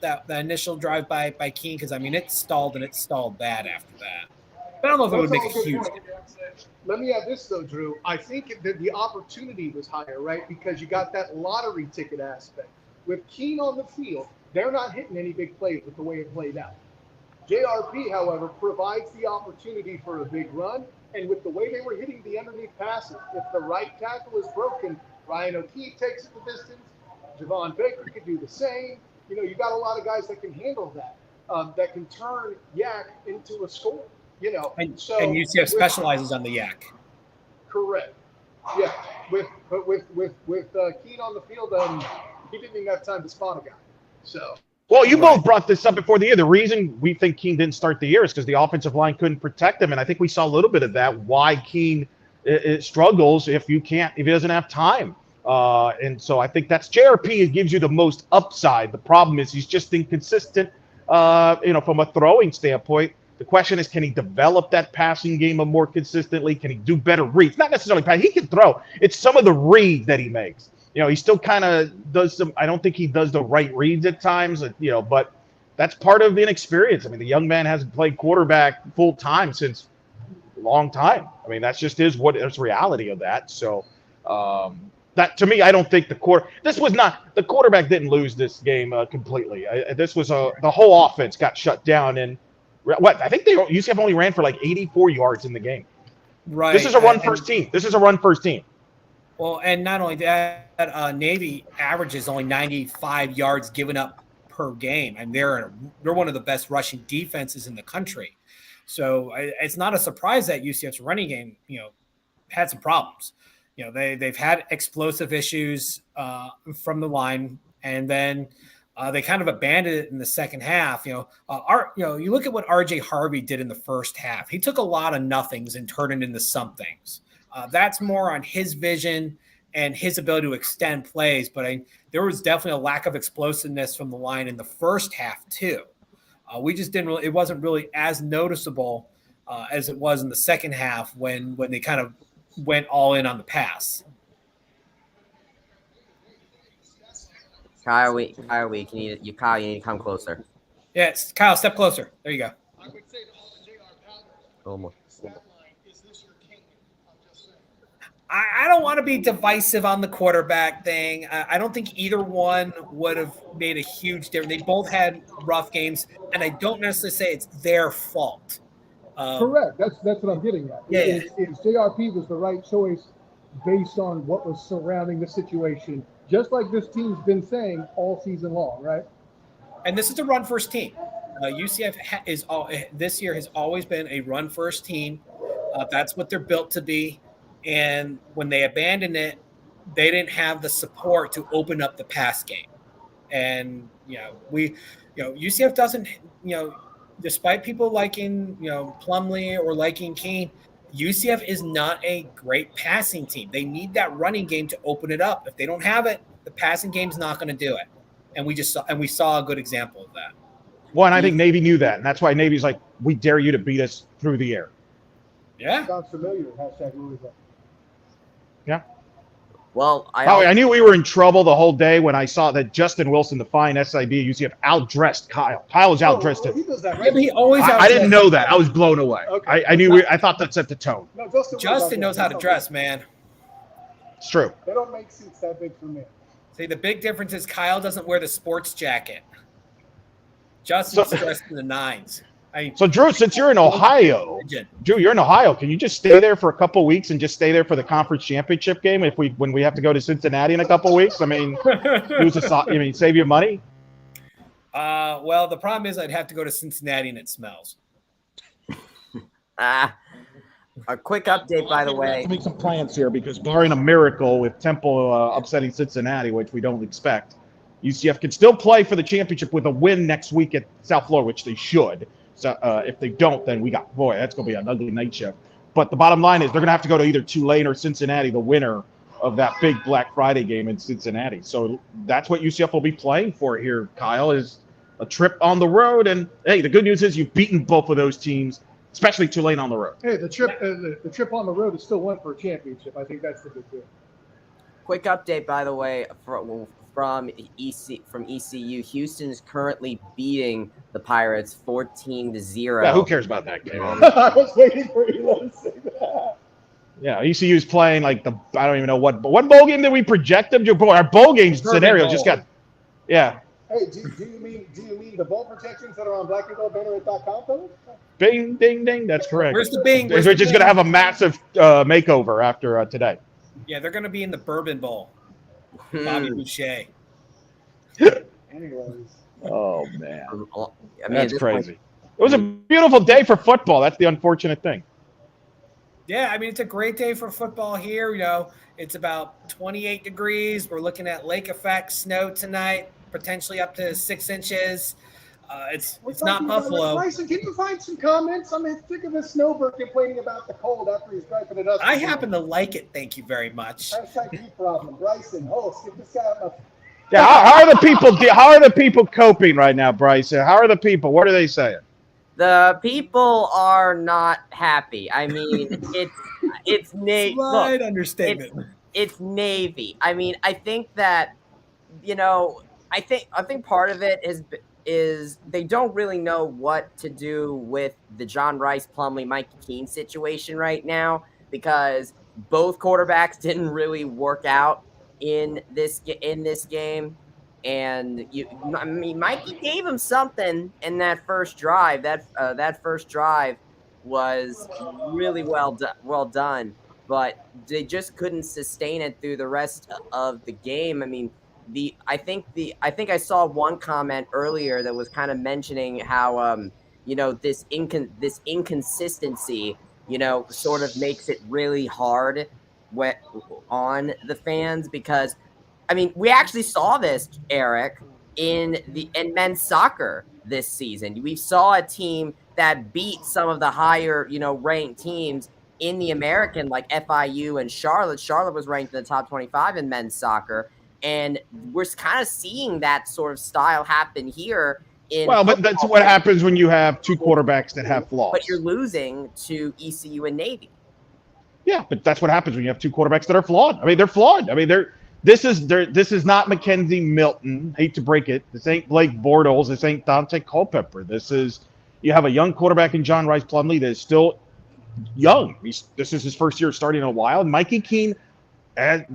drive by Keene, because it stalled and it stalled bad after that. But I don't know if it would make a huge difference. Let me add this though, Drew. I think that the opportunity was higher, right? Because you got that lottery ticket aspect. With Keene on the field, they're not hitting any big plays with the way it played out. JRP, however, provides the opportunity for a big run. And with the way they were hitting the underneath passes, if the right tackle is broken, Ryan O'Keefe takes it the distance. Javon Baker could do the same. You got a lot of guys that can handle that, that can turn yak into a score. And UCF specializes on the yak. Correct. Yeah. With Keene on the field, he didn't even have time to spot a guy. So. Well, you both brought this up before the year. The reason we think Keene didn't start the year is because the offensive line couldn't protect him, and I think we saw a little bit of that. Why Keene struggles if he doesn't have time, and so I think that's JRP. It gives you the most upside. The problem is he's just inconsistent. From a throwing standpoint, the question is, can he develop that passing game more consistently? Can he do better reads? Not necessarily pass. He can throw. It's some of the reads that he makes. He still kind of does some – I don't think he does the right reads at times, but that's part of inexperience. The young man hasn't played quarterback full-time since a long time. That's just that's reality of that. So that to me, I don't think the quarterback didn't lose this game completely. This was the whole offense got shut down, and What I think UCF only ran for like 84 yards in the game. Right. This is a run first team. This is a run first team. Well, and not only that, Navy averages only 95 yards given up per game, and they're one of the best rushing defenses in the country. So it's not a surprise that UCF's running game, had some problems. They've had explosive issues from the line, and then they kind of abandoned it in the second half. You look at what RJ Harvey did in the first half. He took a lot of nothings and turned it into somethings. That's more on his vision and his ability to extend plays. But there was definitely a lack of explosiveness from the line in the first half too. We just didn't really. It wasn't really as noticeable as it was in the second half when they kind of went all in on the pass. Kyle, you need to come closer. Yes, Kyle, step closer. There you go. I would say to all the JR Powders, Almost. stat line, is this your king? I'm just saying. I don't want to be divisive on the quarterback thing. I don't think either one would have made a huge difference. They both had rough games, and I don't necessarily say it's their fault. Correct. That's what I'm getting at. Yeah. Is JRP was the right choice based on what was surrounding the situation, just like this team's been saying all season long, right? And this is a run-first team. UCF this year has always been a run-first team. That's what they're built to be. And when they abandoned it, they didn't have the support to open up the pass game. And UCF doesn't. Despite people liking Plumlee or liking Keene, UCF is not a great passing team. They need that running game to open it up. If they don't have it, the passing game's not going to do it. And we saw a good example of that. Well, and I think Navy knew that, and that's why Navy's like, we dare you to beat us through the air. Yeah. Sounds familiar. #Louisville. Yeah. Well, I knew we were in trouble the whole day when I saw that Justin Wilson, the fine SID at UCF, outdressed Kyle. Kyle was outdressed. He does that, Yeah, right? but he always I didn't know that. I was blown away. Okay. I thought that set the tone. No, Justin knows how to dress, man. It's true. They don't make suits that big for me. See, the big difference is Kyle doesn't wear the sports jacket. Justin's dressed in the nines. So, Drew, since you're in Ohio, can you just stay there for a couple weeks and just stay there for the conference championship game when we have to go to Cincinnati in a couple weeks? I mean, save you money? Well, the problem is I'd have to go to Cincinnati and it smells. A quick update, by the way. Let's make some plans here because barring a miracle with Temple upsetting Cincinnati, which we don't expect, UCF can still play for the championship with a win next week at South Florida, which they should. So if they don't, then that's going to be an ugly night shift. But the bottom line is they're going to have to go to either Tulane or Cincinnati, the winner of that big Black Friday game in Cincinnati. So that's what UCF will be playing for here, Kyle, is a trip on the road. And, hey, the good news is you've beaten both of those teams, especially Tulane on the road. Hey, the trip on the road is still one for a championship. I think that's the good thing. Quick update, by the way, from ECU. Houston is currently beating the Pirates 14-0. Yeah, who cares about that game? I was waiting for you to say that. Yeah, ECU's playing I don't even know what bowl game did we project them to? Boy, our bowl game scenario just got, yeah. Hey, do you mean the bowl projections that are on blackandgoldbanneret.com, fellas? Bing, ding, ding. That's correct. Where's the Bing? We're just going to have a massive makeover after today. Yeah, they're going to be in the Bourbon Bowl. Bobby Boucher. Anyways. Oh, man. I mean, That's crazy. It was a beautiful day for football. That's the unfortunate thing. Yeah, I mean, it's a great day for football here. It's about 28 degrees. We're looking at lake effect snow tonight, potentially up to 6 inches. It's not Buffalo. Bryson, can you find some comments? I'm sick of this snowbird complaining about the cold after he's driving it up. I happen to like it. Thank you very much. #you problem. Bryson, skip this guy up. Yeah, how are the people coping right now, Bryce? How are the people? What are they saying? The people are not happy. I mean, it's Navy. Slight understatement. It's Navy. I mean, I think that, I think part of it is they don't really know what to do with the John Rice, Plumlee, Mike Keene situation right now because both quarterbacks didn't really work out in this game. And I mean, Mikey gave him something in that first drive. That first drive was really well done, but they just couldn't sustain it through the rest of the game. I mean, I think I saw one comment earlier that was kind of mentioning how this inconsistency sort of makes it really hard on the fans, because I mean, we actually saw this, Eric, in men's soccer this season. We saw a team that beat some of the higher, ranked teams in the American, like FIU and Charlotte. Charlotte was ranked in the top 25 in men's soccer, and we're kind of seeing that sort of style happen here. But that's what happens when you have two quarterbacks that have flaws. But you're losing to ECU and Navy. Yeah, but that's what happens when you have two quarterbacks that are flawed. I mean, they're flawed. I mean, This is not Mackenzie Milton. Hate to break it. This ain't Blake Bortles. This ain't Dante Culpepper. You have a young quarterback in John Rice Plumlee that is still young. This is his first year starting in a while. And Mikey Keene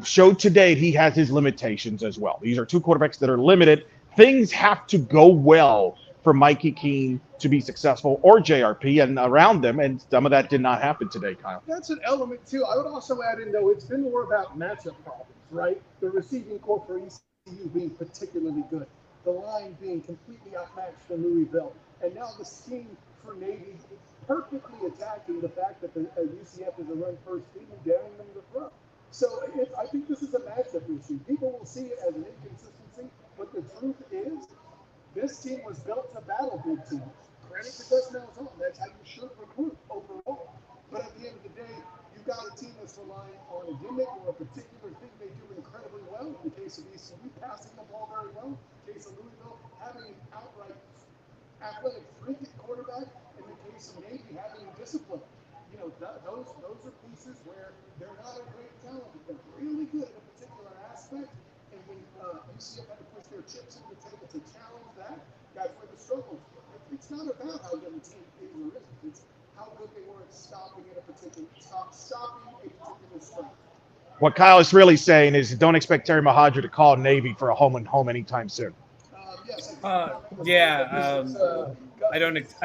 showed today he has his limitations as well. These are two quarterbacks that are limited. Things have to go well for Mikey Keene to be successful, or JRP and around them, and some of that did not happen today, Kyle. That's an element too. I would also add in, though, it's been more about matchup problems, right? The receiving core for ECU being particularly good, the line being completely outmatched for Louisville, and now the scheme for Navy perfectly attacking the fact that the UCF is a run-first team and daring them to throw. So I think this is a matchup issue. People will see it as an inconsistency, but the truth is, this team was built to battle big teams. Credit to Gus Malzahn. That's how you should recruit overall. But at the end of the day, you've got a team that's relying on a gimmick or a particular thing they do incredibly well. In the case of ECU, passing the ball very well. In the case of Louisville, having an outright athletic freak at quarterback. In the case of Navy, having discipline. Those are pieces where they're not a great talent, but they're really good at a particular aspect. And when UCF had to push their chips into the table to challenge that, that's where the struggle. It's not about how good a team is or isn't. It's how good they were at stopping a particular strength. What Kyle is really saying is, don't expect Terry Mohadra to call Navy for a home and home anytime soon. I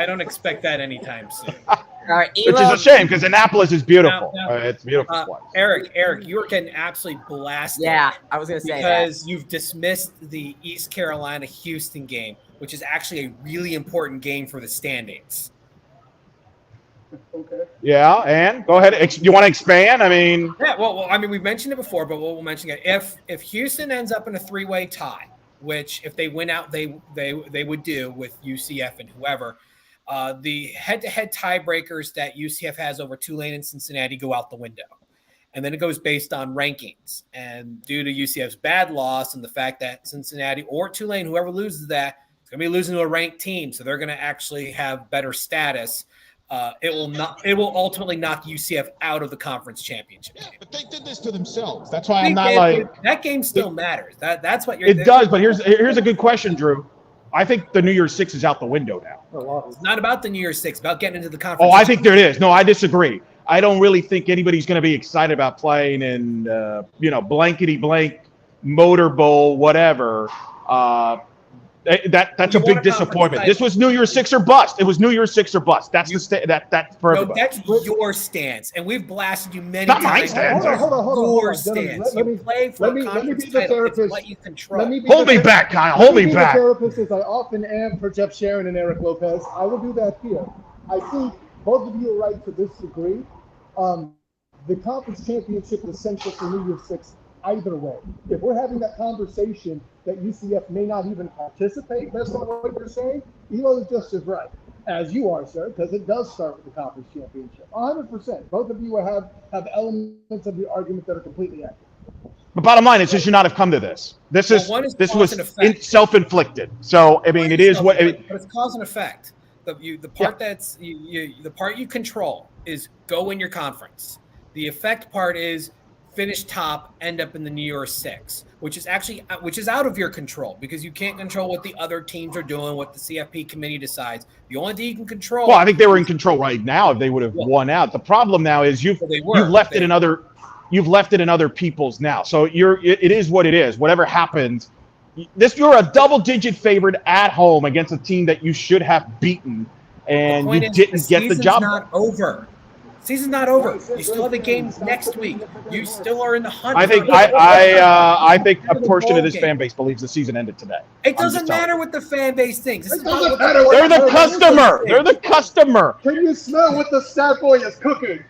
don't expect that anytime soon. All right, which is a shame, because Annapolis is beautiful. It's a beautiful place. Eric, you are getting absolutely blasted. Yeah, I was going to say because you've dismissed the East Carolina-Houston game, which is actually a really important game for the standings. Okay. Yeah, and go ahead. You want to expand? I mean, yeah. Well, I mean, we've mentioned it before, but we'll mention it. If Houston ends up in a three-way tie, which if they win out, they would do with UCF and whoever. The head-to-head tiebreakers that UCF has over Tulane and Cincinnati go out the window. And then it goes based on rankings. And due to UCF's bad loss and the fact that Cincinnati or Tulane, whoever loses that, is going to be losing to a ranked team. So they're going to actually have better status. It will ultimately knock UCF out of the conference championship. Yeah, but they did this to themselves. That's why I'm not like that game still matters. That's what you're. It does, but here's a good question, Drew. I think the New Year's Six is out the window now. It's not about the New Year's Six, about getting into the conference. Oh, I think there it is. No, I disagree. I don't really think anybody's going to be excited about playing in, blankety blank Motor Bowl, whatever. That's a big disappointment. This was New Year's Six or bust. It was New Year's Six or bust. That's that's for everybody. That's your stance, and we've blasted you many not times. My stance. Hold on. Your stance. You play for a conference title. It's what you control. Hold me back, Kyle. Hold me back. The therapist, as I often am for Jeff Sharon and Eric Lopez. I will do that here. I think both of you are right to this degree. The conference championship is essential for New Year's Six either way. If we're having that conversation that UCF may not even participate, based on what you're saying, Elo is just as right as you are, sir, because it does start with the conference championship. 100%. Both of you have elements of the argument that are completely accurate. The bottom line is you should not have come to this. This was self-inflicted. So I mean, it is what. But it's cause and effect. The part that's the part you control is go in your conference. The effect part is finish top, end up in the New Year's Six, which is out of your control because you can't control what the other teams are doing, what the CFP committee decides. The only thing you can control. Well, I think they were in control right now if they would have won out. The problem now is you've left it in other people's now. So it is what it is. Whatever happens, You're a double-digit favorite at home against a team that you should have beaten, and you didn't get the job. Season's not over. Season's not over. You still have a game next week. You still are in the hunt. I think I think a portion of this fan base believes the season ended today. It doesn't matter what the fan base thinks. They're the customer. They're the customer. Can you smell what the stat boy is cooking?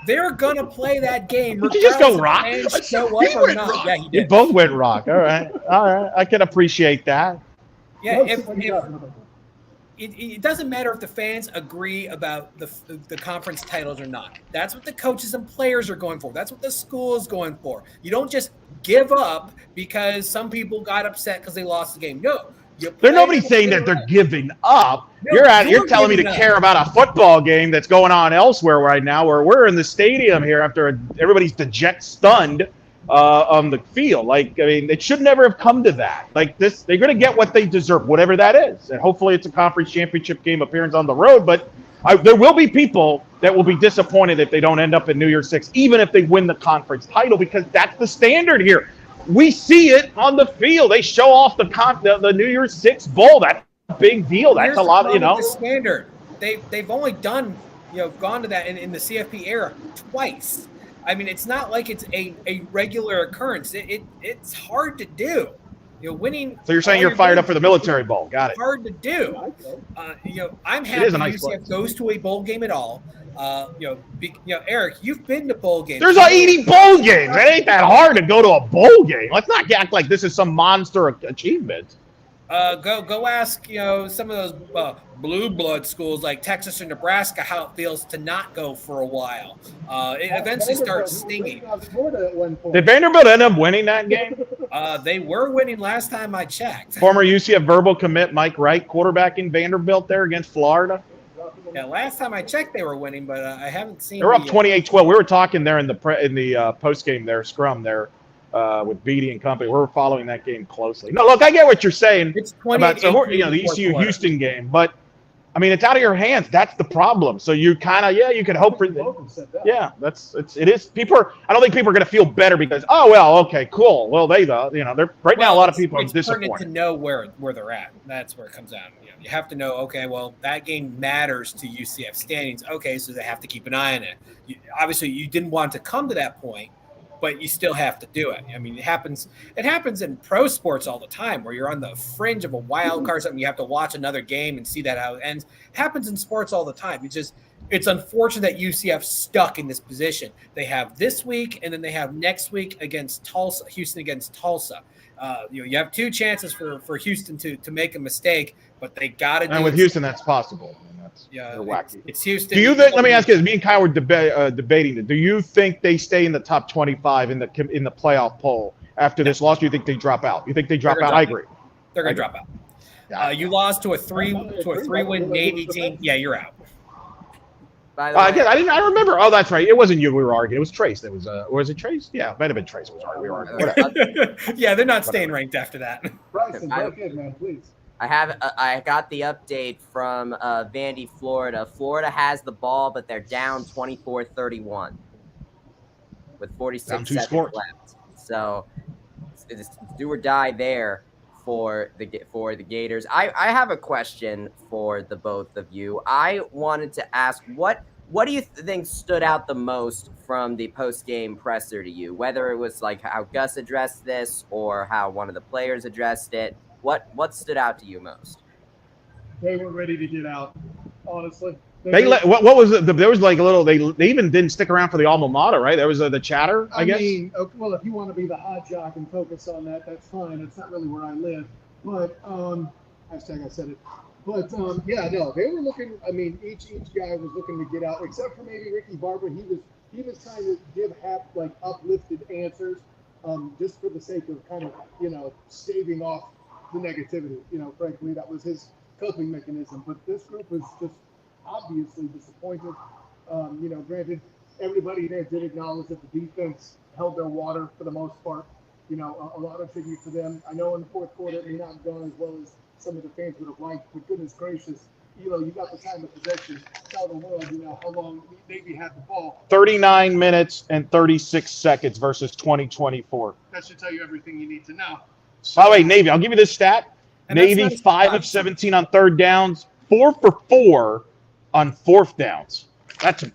They're gonna play that game. Did you just go rock? Show up or not. Rock. Yeah, he You did. both went rock. All right. I can appreciate that. Yeah, it doesn't matter if the fans agree about the conference titles or not. That's what the coaches and players are going for. That's what the school is going for. You don't just give up because some people got upset because they lost the game. No. There's nobody saying that they're giving up. No, you're telling me to care about a football game that's going on elsewhere right now, where we're in the stadium here after everybody's stunned on the field. Like, I mean, it should never have come to that. Like this, they're going to get what they deserve, whatever that is, and hopefully it's a conference championship game appearance on the road. But there will be people that will be disappointed if they don't end up in New Year's Six, even if they win the conference title, because that's the standard here. We see it on the field. They show off the New Year's Six bowl. That's a big deal. That's a lot, The standard. They've only gone to that in the CFP era twice. I mean, it's not like it's a regular occurrence. It's hard to do. Winning. So you're saying you're fired up for the Military Bowl? Got it. Hard to do. I'm happy UCF goes to a bowl game at all. Eric, you've been to bowl games. There's 80 bowl games. It ain't that hard to go to a bowl game. Let's not act like this is some monster achievement. Go ask some of those blue blood schools like Texas or Nebraska how it feels to not go for a while. It eventually starts stinging. Did Vanderbilt end up winning that game? They were winning last time I checked. Former UCF verbal commit Mike Wright quarterbacking Vanderbilt there against Florida. Yeah, last time I checked, they were winning, but I haven't seen. They were up 28-12. We were talking there in the post game there, scrum there, with Beatty and company. We were following that game closely. No, look, I get what you're saying about the ECU Houston game, but I mean it's out of your hands. That's the problem. So you kind of you could hope for it is. I don't think people are going to feel better because okay, cool. Well, they're right now. A lot of people are disappointed. It's to know where they're at. That's where it comes down. You have to know, okay, well, that game matters to UCF standings. Okay, so they have to keep an eye on it. Obviously, you didn't want to come to that point, but you still have to do it. I mean, it happens in pro sports all the time where you're on the fringe of a wild card or something. You have to watch another game and see that how it ends. It happens in sports all the time. It's unfortunate that UCF's stuck in this position. They have this week, and then they have next week against Tulsa, Houston against Tulsa. You have two chances for Houston to make a mistake, but they got to do it. And with Houston, that's possible. They're wacky. It's Houston. Do you think? Let me ask you this: me and Kyle were debating it. Do you think they stay in the top 25 in the playoff poll after this loss? Or do you think they drop out? You think they drop out? I agree. They're going to drop out. You lost to a three-win Navy team. Yeah, you're out. By the way, I remember. Oh, that's right. It wasn't you. We were arguing. It was Trace. It was it Trace? Yeah, it might have been Trace. We were arguing. Whatever. Yeah, they're not staying ranked after that. Bryson, go ahead, man, please. I got the update from Vandy, Florida. Florida has the ball, but they're down 24-31 with 46 seconds left. So it's do or die there for the Gators. I have a question for the both of you. I wanted to ask what do you think stood out the most from the post-game presser to you? Whether it was like how Gus addressed this or how one of the players addressed it. What stood out to you most? They were ready to get out, honestly. What was it? There was like a little. They even didn't stick around for the alma mater, right? There was the chatter. I guess. Well, if you want to be the hot jock and focus on that, that's fine. It's not really where I live, but hashtag I said it. But they were looking. I mean, each guy was looking to get out, except for maybe Ricky Barber. He was trying to give uplifted answers, just for the sake of kind of staving off the negativity. Frankly, that was his coping mechanism. But this group was just obviously disappointed. Granted, everybody there did acknowledge that the defense held their water for the most part. A lot of tribute to them. I know in the fourth quarter it may not have gone as well as some of the fans would have liked, but goodness gracious, you got the time of possession. Tell the world, how long Navy had the ball. 39 minutes and 36 seconds versus 2024. That should tell you everything you need to know. By the way, Navy, I'll give you this stat. And Navy 5 of 17 on third downs, 4 for 4 on fourth downs. That's And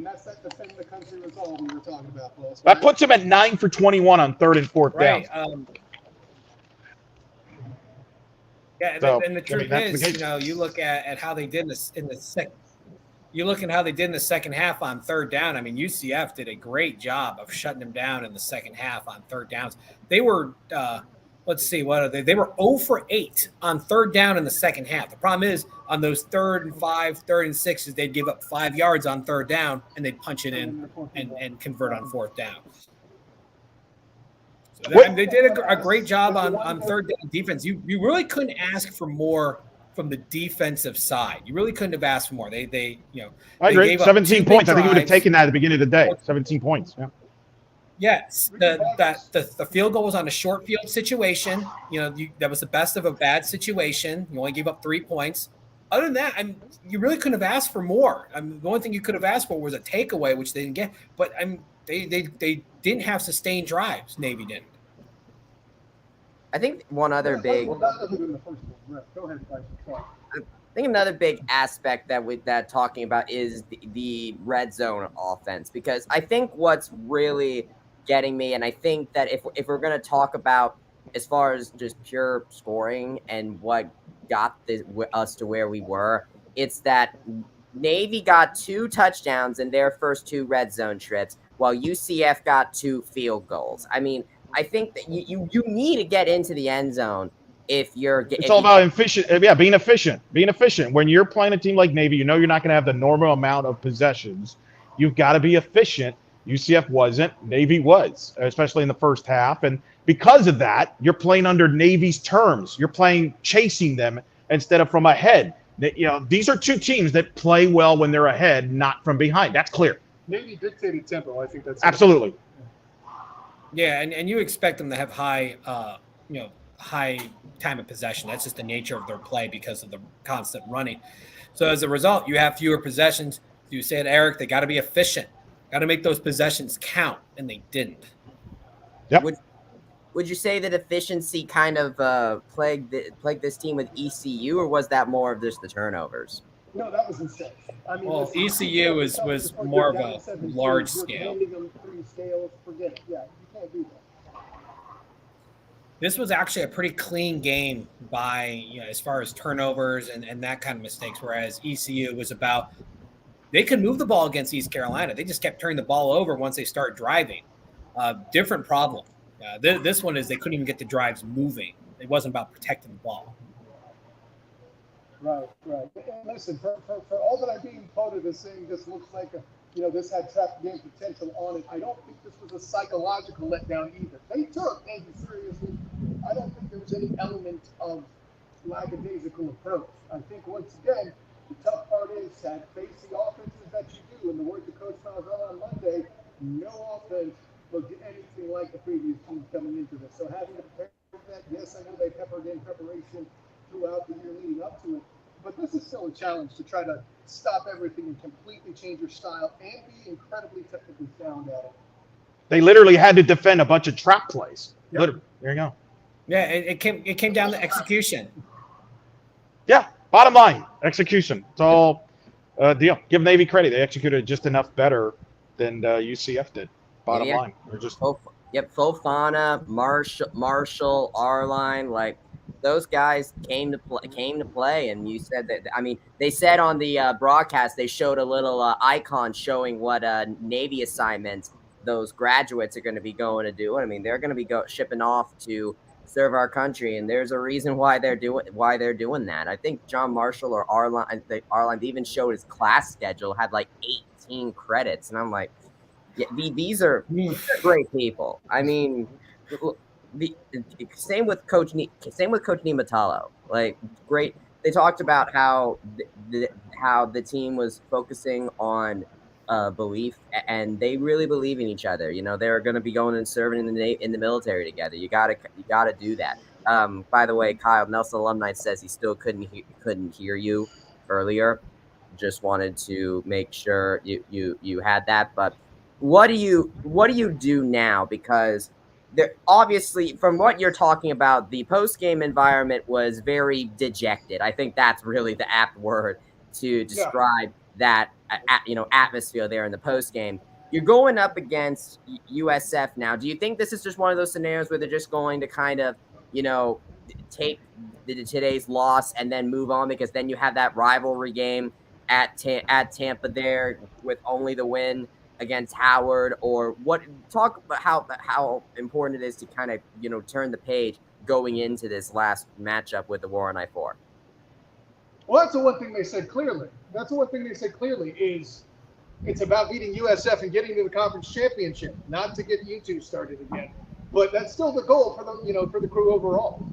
that's that defend the country resolve we were talking about, boss. that puts him at 9 for 21 on third and fourth right. downs. Yeah, So, and the truth is, you look at how they did this in the second. You look at how they did in the second half on third down. I mean, UCF did a great job of shutting them down in the second half on third downs. They were, let's see, what are they? They were 0 for 8 on third down in the second half. The problem is on those 3rd and 5, 3rd and 6s, they'd give up 5 yards on third down and they'd punch it in and convert on fourth down. So they did a great job on third down defense. You really couldn't ask for more from the defensive side. You really couldn't have asked for more. I agree. 17 points. I think he would have taken that at the beginning of the day. 17 points. Yeah. Yes, the field goal was on a short field situation. That was the best of a bad situation. You only gave up 3 points. Other than that, you really couldn't have asked for more. The only thing you could have asked for was a takeaway, which they didn't get. But they didn't have sustained drives. Navy didn't. I think one other big. Well, that doesn't in the first one. Go ahead, guys. I think another big aspect that talking about is the red zone offense, because I think what's really getting me, and I think that if we're going to talk about as far as just pure scoring and what got us to where we were, it's that Navy got 2 touchdowns in their first 2 red zone trips, while UCF got 2 field goals. I mean, I think that you need to get into the end zone if you're. It's all about efficient. Yeah, being efficient. Being efficient. When you're playing a team like Navy, you're not going to have the normal amount of possessions. You've got to be efficient. UCF wasn't. Navy was, especially in the first half. And because of that, you're playing under Navy's terms. You're playing chasing them instead of from ahead. These are 2 teams that play well when they're ahead, not from behind. That's clear. Navy dictated tempo. I think that's absolutely. Yeah, and you expect them to have high time of possession. That's just the nature of their play because of the constant running. So as a result, you have fewer possessions. You said, Eric, they got to be efficient. Got to make those possessions count, and they didn't. Yep. Would you say that efficiency kind of plagued this team with ECU, or was that more of just the turnovers? No, that was insane. Well, ECU was more of a large scale. Forget it. Yeah, you can't do that. This was actually a pretty clean game by, as far as turnovers and that kind of mistakes, whereas ECU was about, they could move the ball against East Carolina. They just kept turning the ball over once they start driving. Different problem. This one is they couldn't even get the drives moving. It wasn't about protecting the ball. Right. And listen, for all that I'm being quoted as saying this looks like this had trap game potential on it, I don't think this was a psychological letdown either. They took Navy seriously. I don't think there was any element of lackadaisical approach. I think once again, the tough part is that face the offenses that you do, and the word the coach found out on Monday, no offense looked anything like the previous teams coming into this. So having to prepare for that, yes, I know they peppered in preparation throughout the year leading up to it, but this is still a challenge to try to stop everything and completely change your style and be incredibly technically sound at it. They literally had to defend a bunch of trap plays. Yep. Literally. There you go. Yeah, it came down to execution. Yeah, bottom line, execution. It's all deal. Give Navy credit. They executed just enough better than UCF did. Bottom line. They're just Fofana, Marshall, R-line, like those guys came to play, and you said that. I mean, they said on the broadcast they showed a little icon showing what Navy assignments those graduates are going to be going to do. I mean, they're going to be shipping off to serve our country, and there's a reason why they're doing that. I think John Marshall or R-line even showed his class schedule, had like 18 credits, and I'm like, yeah, these are great people. I mean, same with Coach Nimatalo. Like, great. They talked about how the team was focusing on belief, and they really believe in each other. They're going to be going and serving in the military together. You gotta do that. By the way, Kyle, Nelson Alumni says he still couldn't hear you earlier. Just wanted to make sure you had that. But what do you do now? Because there obviously, from what you're talking about, the post-game environment was very dejected. I think that's really the apt word to describe that atmosphere there in the post-game. You're going up against USF now. Do you think this is just one of those scenarios where they're just going to kind of, take today's loss and then move on, because then you have that rivalry game at Tampa there with only the win against Howard? Or what? Talk about how important it is to kind of turn the page going into this last matchup with the War on I-4. Well, that's the one thing they said clearly. Is it's about beating USF and getting to the conference championship, not to get you two started again. But that's still the goal for the crew overall.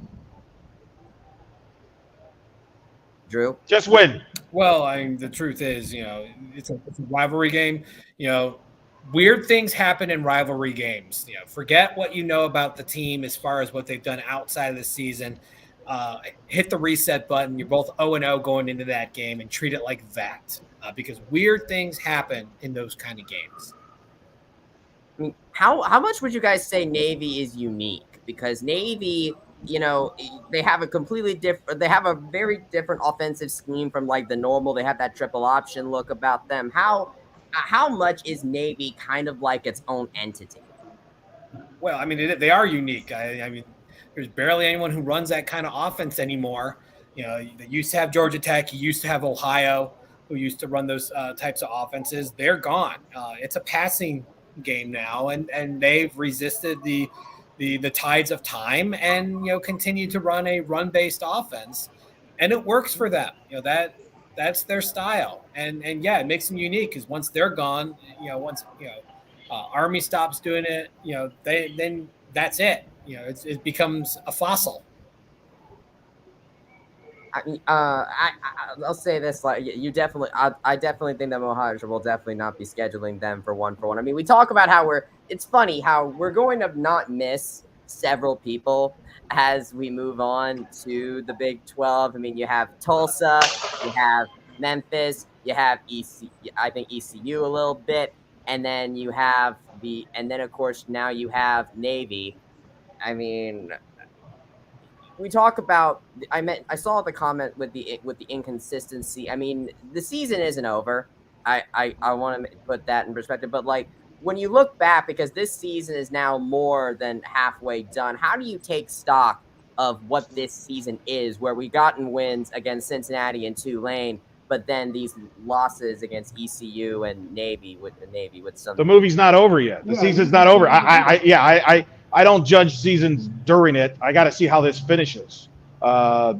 Drew? Just win. Well, I mean, the truth is, it's a rivalry game. Weird things happen in rivalry games. Forget what you know about the team as far as what they've done outside of the season. Hit the reset button. You're both 0-0 going into that game, and treat it like that, because weird things happen in those kind of games. I mean, how much would you guys say Navy is unique? Because Navy, they have a very different offensive scheme from like the normal. They have that triple option look about them. How much is Navy kind of like its own entity? Well, I mean, they are unique. I mean, there's barely anyone who runs that kind of offense anymore. They used to have Georgia Tech. You used to have Ohio, who used to run those types of offenses. They're gone. It's a passing game now, and they've resisted the tides of time and continue to run a run-based offense, and it works for them. That's their style, and yeah, it makes them unique, because once they're gone, once Army stops doing it, then that's it. It becomes a fossil. I mean, I'll say this: like, I definitely think that Mohawk will definitely not be scheduling them for 1-for-1. I mean, we talk about how it's funny how we're going to not miss several people as we move on to the Big 12. I mean, you have Tulsa, you have Memphis, you have ECU a little bit, and then you have of course now you have Navy. I mean, we talk about. I saw the comment with the inconsistency. I mean, the season isn't over. I want to put that in perspective. But like, when you look back, because this season is now more than halfway done, how do you take stock of what this season is, where we gotten wins against Cincinnati and Tulane, but then these losses against ECU and Navy with some. The movie's not over yet. The season's not over. I don't judge seasons during it. I got to see how this finishes.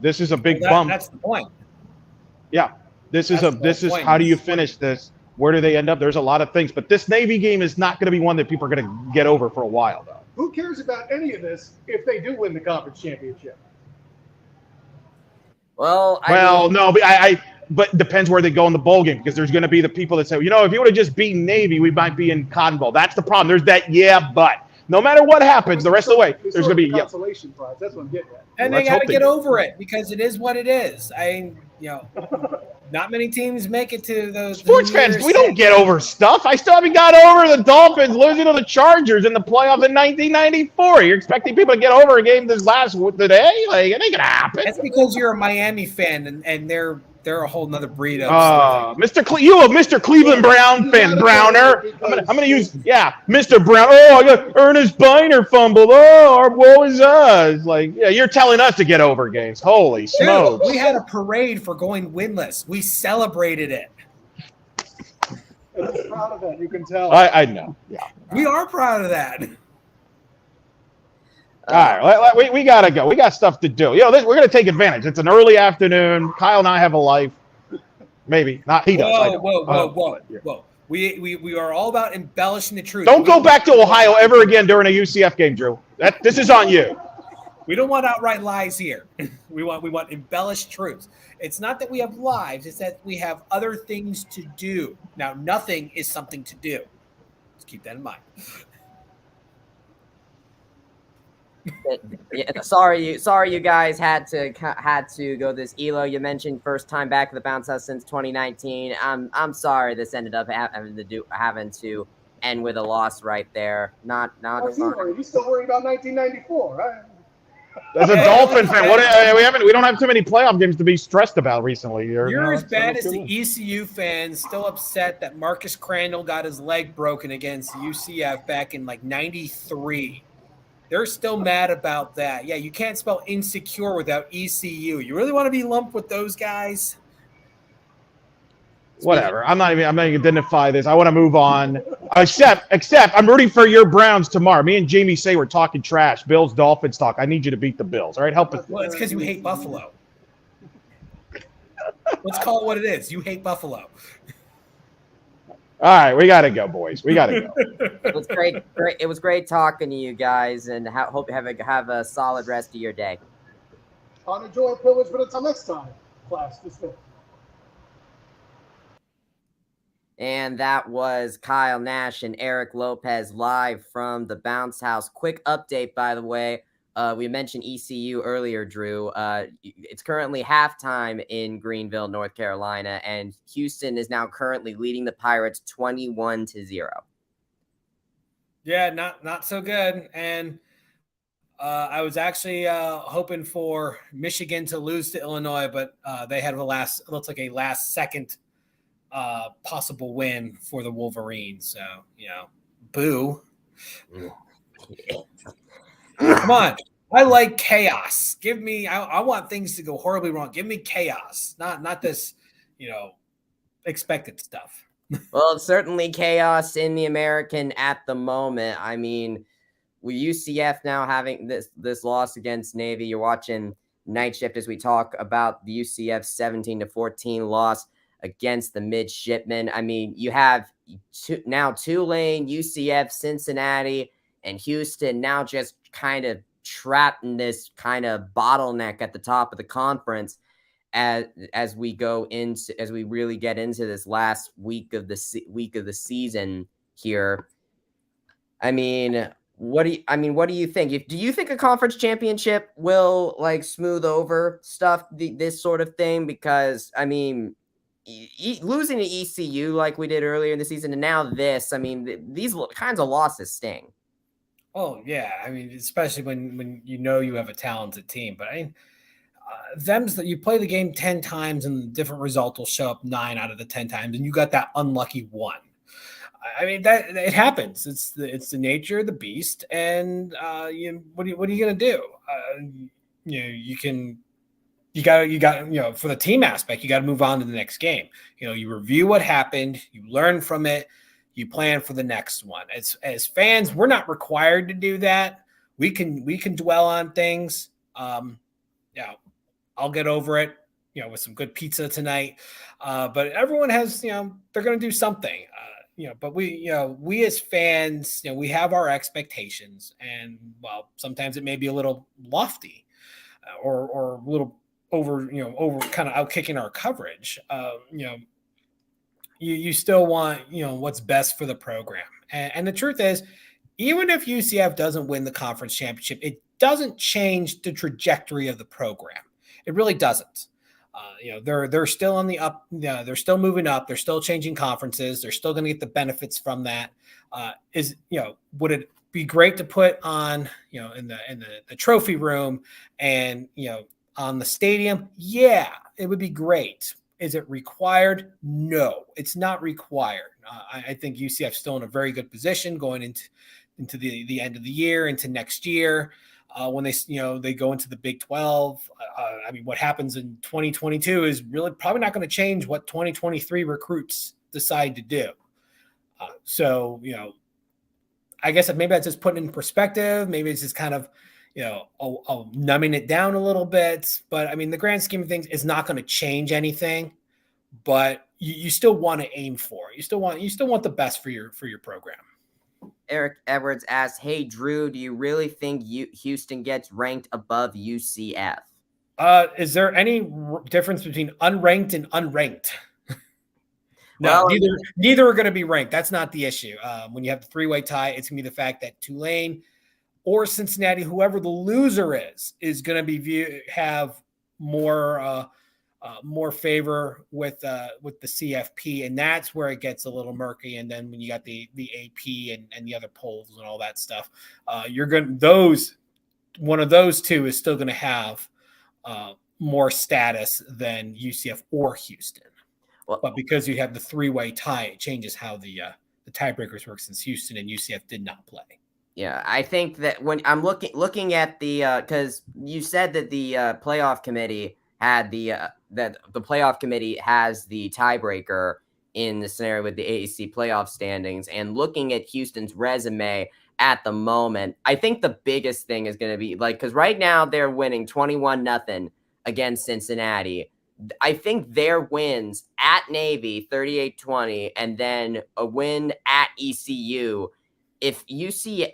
This is a big bump. That's the point. Yeah, this is how do you finish this? Where do they end up? There's a lot of things, but this Navy game is not going to be one that people are going to get over for a while, though. Who cares about any of this if they do win the conference championship? Well, no, but it depends where they go in the bowl game, because there's going to be the people that say, if you would have just beaten Navy, we might be in Cotton Bowl. That's the problem. There's that but. No matter what happens, the rest of the way, there's going to be consolation prize. That's what I'm getting at. And they got to get over it, because it is what it is. Not many teams make it to those. Sports fans, we don't get over stuff. I still haven't got over the Dolphins losing to the Chargers in the playoffs in 1994. You're expecting people to get over a game this last today? Like, it ain't going to happen. That's because you're a Miami fan, and they're a whole nother breed of you a Mr. Cleveland Brown fan, Browner. I'm gonna use Mr. Brown. Oh, I got Ernest Biner fumbled. Oh, woe is us. Like, you're telling us to get over games. Holy smokes. We had a parade for going winless. We celebrated it. I'm proud of that. You can tell. I know. Yeah. We are proud of that. All right, we gotta go. We got stuff to do. We're gonna take advantage. It's an early afternoon. Kyle and I have a life. Maybe not. He does. Whoa! We are all about embellishing the truth. Don't go back to Ohio ever again during a UCF game, Drew. This is on you. We don't want outright lies here. We want embellished truths. It's not that we have lives. It's that we have other things to do. Now, nothing is something to do. Let's keep that in mind. Sorry, you guys had to go this Elo. You mentioned first time back at the bounce house since 2019. I'm sorry this ended up having to end with a loss right there. Not How's he worried? He's still worried about 1994, right? As a Dolphin fan, we don't have too many playoff games to be stressed about recently. You're as bad as the ECU fans, still upset that Marcus Crandall got his leg broken against UCF back in like '93. They're still mad about that. Yeah, you can't spell insecure without ECU. You really want to be lumped with those guys? Whatever. I'm not even going to identify this. I want to move on. Except I'm rooting for your Browns tomorrow. Me and Jamie say we're talking trash. Bills, Dolphins talk. I need you to beat the Bills. All right, help us. Well, it's because you hate Buffalo. Let's call it what it is. You hate Buffalo. All right, we got to go, boys. We got to go. It was great. It was great talking to you guys, and hope you have a solid rest of your day. Honor, joy, and privilege, but until next time, class dismissed. And that was Kyle Nash and Eric Lopez live from the Bounce House. Quick update, by the way. We mentioned ECU earlier, Drew. It's currently halftime in Greenville, North Carolina, and Houston is now currently leading the Pirates 21-0. Yeah, not so good. And I was actually hoping for Michigan to lose to Illinois, but they had looks like a last second possible win for the Wolverines. So, boo. Come on. I like chaos. Give me, I want things to go horribly wrong. Give me chaos, not this, expected stuff. Well, it's certainly chaos in the American at the moment. I mean, with UCF now having this loss against Navy, you're watching Night Shift as we talk about the UCF 17-14 loss against the Midshipmen. I mean, you have now Tulane, UCF, Cincinnati, and Houston now just kind of trapped in this kind of bottleneck at the top of the conference as we really get into this last week of the season here. I mean, what do you think? Do you think a conference championship will like smooth over stuff, this sort of thing? Because I mean, losing to ECU like we did earlier in the season, and now this, I mean, these kinds of losses sting. Oh yeah, I mean, especially when you have a talented team. But I mean, them's that you play the game 10 times and the different result will show up 9 out of the 10 times, and you got that unlucky one. I mean, that it happens. It's the nature of the beast, and what are you gonna do? You got for the team aspect, you got to move on to the next game. You review what happened, you learn from it. You plan for the next one. As fans, we're not required to do that. We can dwell on things. I'll get over it, with some good pizza tonight. But everyone has, they're going to do something. But we as fans, we have our expectations, and sometimes it may be a little lofty, or a little over kind of out kicking our coverage. You still want, what's best for the program. And the truth is, even if UCF doesn't win the conference championship, it doesn't change the trajectory of the program. It really doesn't. They're still on the up. They're still moving up. They're still changing conferences. They're still going to get the benefits from that. Would it be great to put on, in the trophy room and, on the stadium? Yeah, it would be great. Is it required? No, it's not required. I think UCF's still in a very good position going into the end of the year, into next year. When they go into the Big 12, I mean, what happens in 2022 is really probably not going to change what 2023 recruits decide to do. I guess maybe that's just putting in perspective. Maybe it's just kind of, numbing it down a little bit. But I mean, the grand scheme of things is not going to change anything. But you still want to aim for it. You still want the best for your program. Eric Edwards asks, "Hey Drew, do you really think Houston gets ranked above UCF?" Is there any difference between unranked and unranked? No, Well, neither are going to be ranked. That's not the issue. When you have the three-way tie, it's going to be the fact that Tulane or Cincinnati, whoever the loser is going to have more more favor with the CFP, and that's where it gets a little murky. And then when you got the AP and the other polls and all that stuff, one of those two is still going to have more status than UCF or Houston. Well, but because you have the three-way tie, it changes how the tiebreakers work, since Houston and UCF did not play. Yeah, I think that when I'm looking at the because you said that the playoff committee had that the playoff committee has the tiebreaker in the scenario with the AAC playoff standings, and looking at Houston's resume at the moment, I think the biggest thing is going to be because right now they're winning 21-0 against Cincinnati. I think their wins at Navy 38-20 and then a win at ECU. If Houston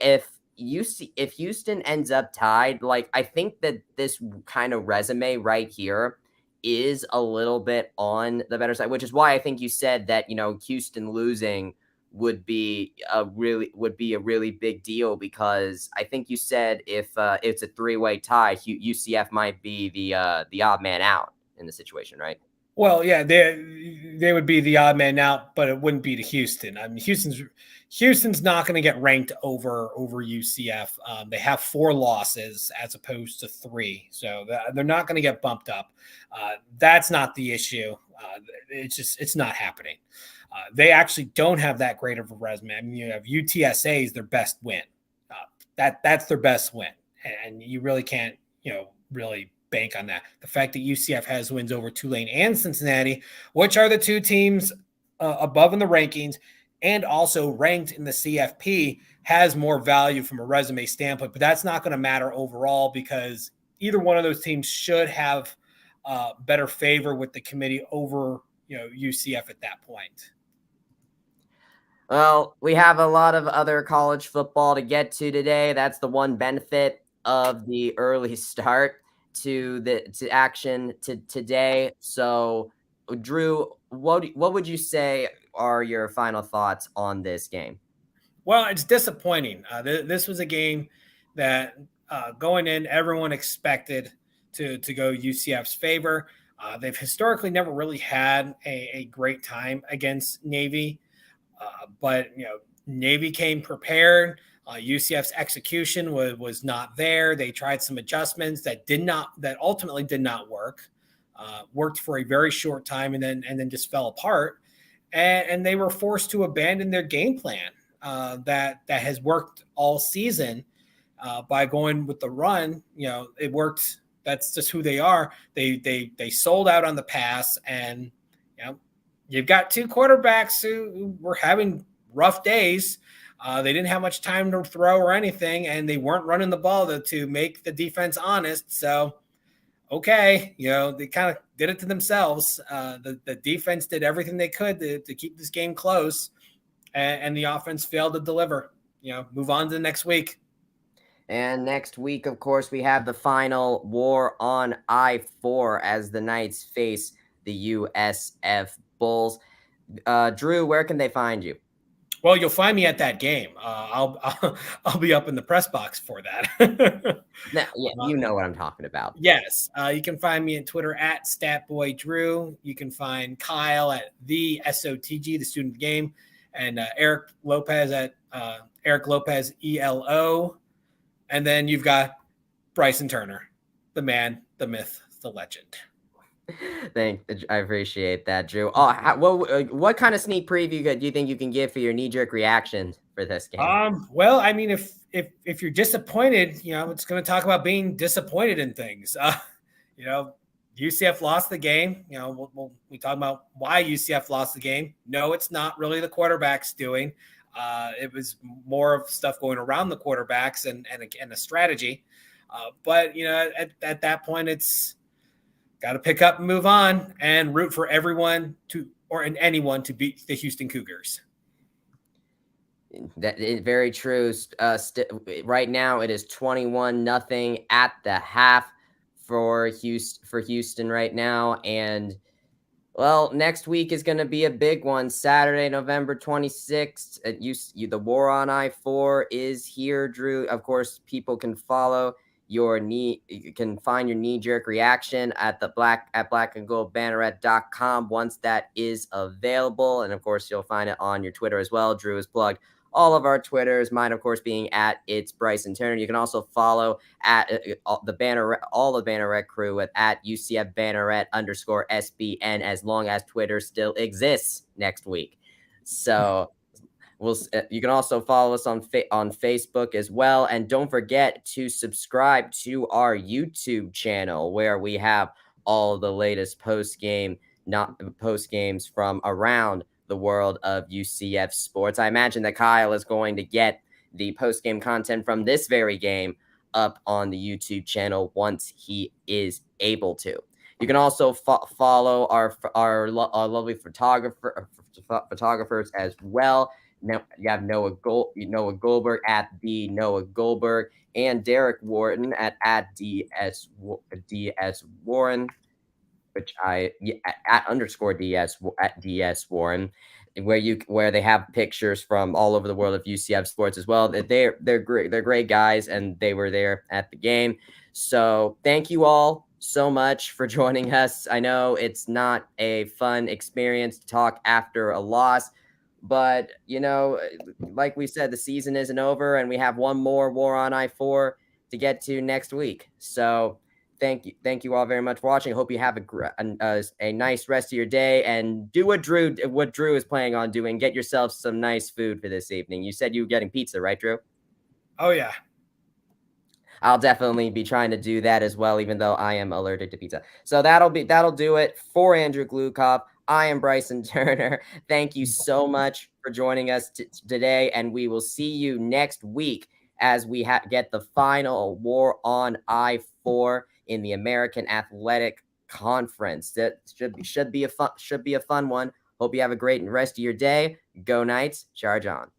ends up tied, I think that this kind of resume right here is a little bit on the better side, which is why I think you said that, Houston losing would be a really big deal, because I think you said if it's a three-way tie, UCF might be the odd man out in the situation, right? Well, yeah, they would be the odd man out, but it wouldn't be to Houston. I mean, Houston's not going to get ranked over UCF. They have 4 losses as opposed to 3, so they're not going to get bumped up. That's not the issue. It's not happening. They actually don't have that great of a resume. I mean, you have UTSA is their best win. That's their best win, and you really can't really bank on that. The fact that UCF has wins over Tulane and Cincinnati, which are the 2 teams above in the rankings and also ranked in the CFP, has more value from a resume standpoint, but that's not going to matter overall, because either one of those teams should have better favor with the committee over UCF at that point. Well, we have a lot of other college football to get to today. That's the one benefit of the early start to action today. So, Drew, what would you say are your final thoughts on this game? Well, it's disappointing. This was a game that going in, everyone expected to go UCF's favor. They've historically never really had a great time against Navy, but Navy came prepared. UCF's execution was not there. They tried some adjustments that ultimately did not work. Worked for a very short time and then just fell apart. And they were forced to abandon their game plan that has worked all season by going with the run. It worked. That's just who they are. They sold out on the pass, and you've got 2 quarterbacks who were having rough days. They didn't have much time to throw or anything, and they weren't running the ball to make the defense honest. So, okay, they kind of did it to themselves. The defense did everything they could to keep this game close, and the offense failed to deliver. Move on to the next week. And next week, of course, we have the final war on I-4 as the Knights face the USF Bulls. Drew, where can they find you? Well, you'll find me at that game. I'll be up in the press box for that. Yeah, you know what I'm talking about. Yes. You can find me on Twitter at StatBoyDrew. You can find Kyle at the SOTG, the student game, and Eric Lopez at Eric Lopez ELO. And then you've got Bryson Turner, the man, the myth, the legend. I appreciate that, Drew. What kind of sneak preview do you think you can give for your knee-jerk reaction for this game? Well, I mean, if you're disappointed, it's going to talk about being disappointed in things. UCF lost the game. We talk about why UCF lost the game. No, it's not really the quarterback's doing. It was more of stuff going around the quarterbacks and a strategy. But at that point, it's got to pick up and move on and root for anyone to beat the Houston Cougars. That is very true. Right now, it is 21-0 at the half for Houston right now. And, well, next week is going to be a big one. Saturday, November 26th. The war on I-4 is here, Drew. Of course, people can follow you can find your knee-jerk reaction at blackandgoldbanneret.com once that is available. And of course, you'll find it on your Twitter as well. Drew has plugged all of our Twitters, mine, of course, being at It's Bryson Turner. You can also follow at all the Banneret crew at UCF Banneret _SBN as long as Twitter still exists next week. So you can also follow us on Facebook as well, and don't forget to subscribe to our YouTube channel where we have all the latest post games from around the world of UCF sports. I imagine that Kyle is going to get the post-game content from this very game up on the YouTube channel once he is able to. You can also follow our lovely photographers as well. Now you have Noah Goldberg at the Noah Goldberg and Derek Wharton at DS Warren, which at _DS Warren, where they have pictures from all over the world of UCF sports as well. They're great guys, and they were there at the game. So thank you all so much for joining us. I know it's not a fun experience to talk after a loss, but like we said, the season isn't over, and we have one more War on I-4 to get to next week. So thank you all very much for watching. Hope you have a nice rest of your day, and do what Drew is planning on doing. Get yourself some nice food for this evening. You said you were getting pizza, right, Drew? Oh yeah. I'll definitely be trying to do that as well, even though I am allergic to pizza. So that'll do it for Andrew Glukov. I am Bryson Turner. Thank you so much for joining us today, and we will see you next week as we get the final War on I-4 in the American Athletic Conference. That should be a fun one. Hope you have a great rest of your day. Go Knights, charge on.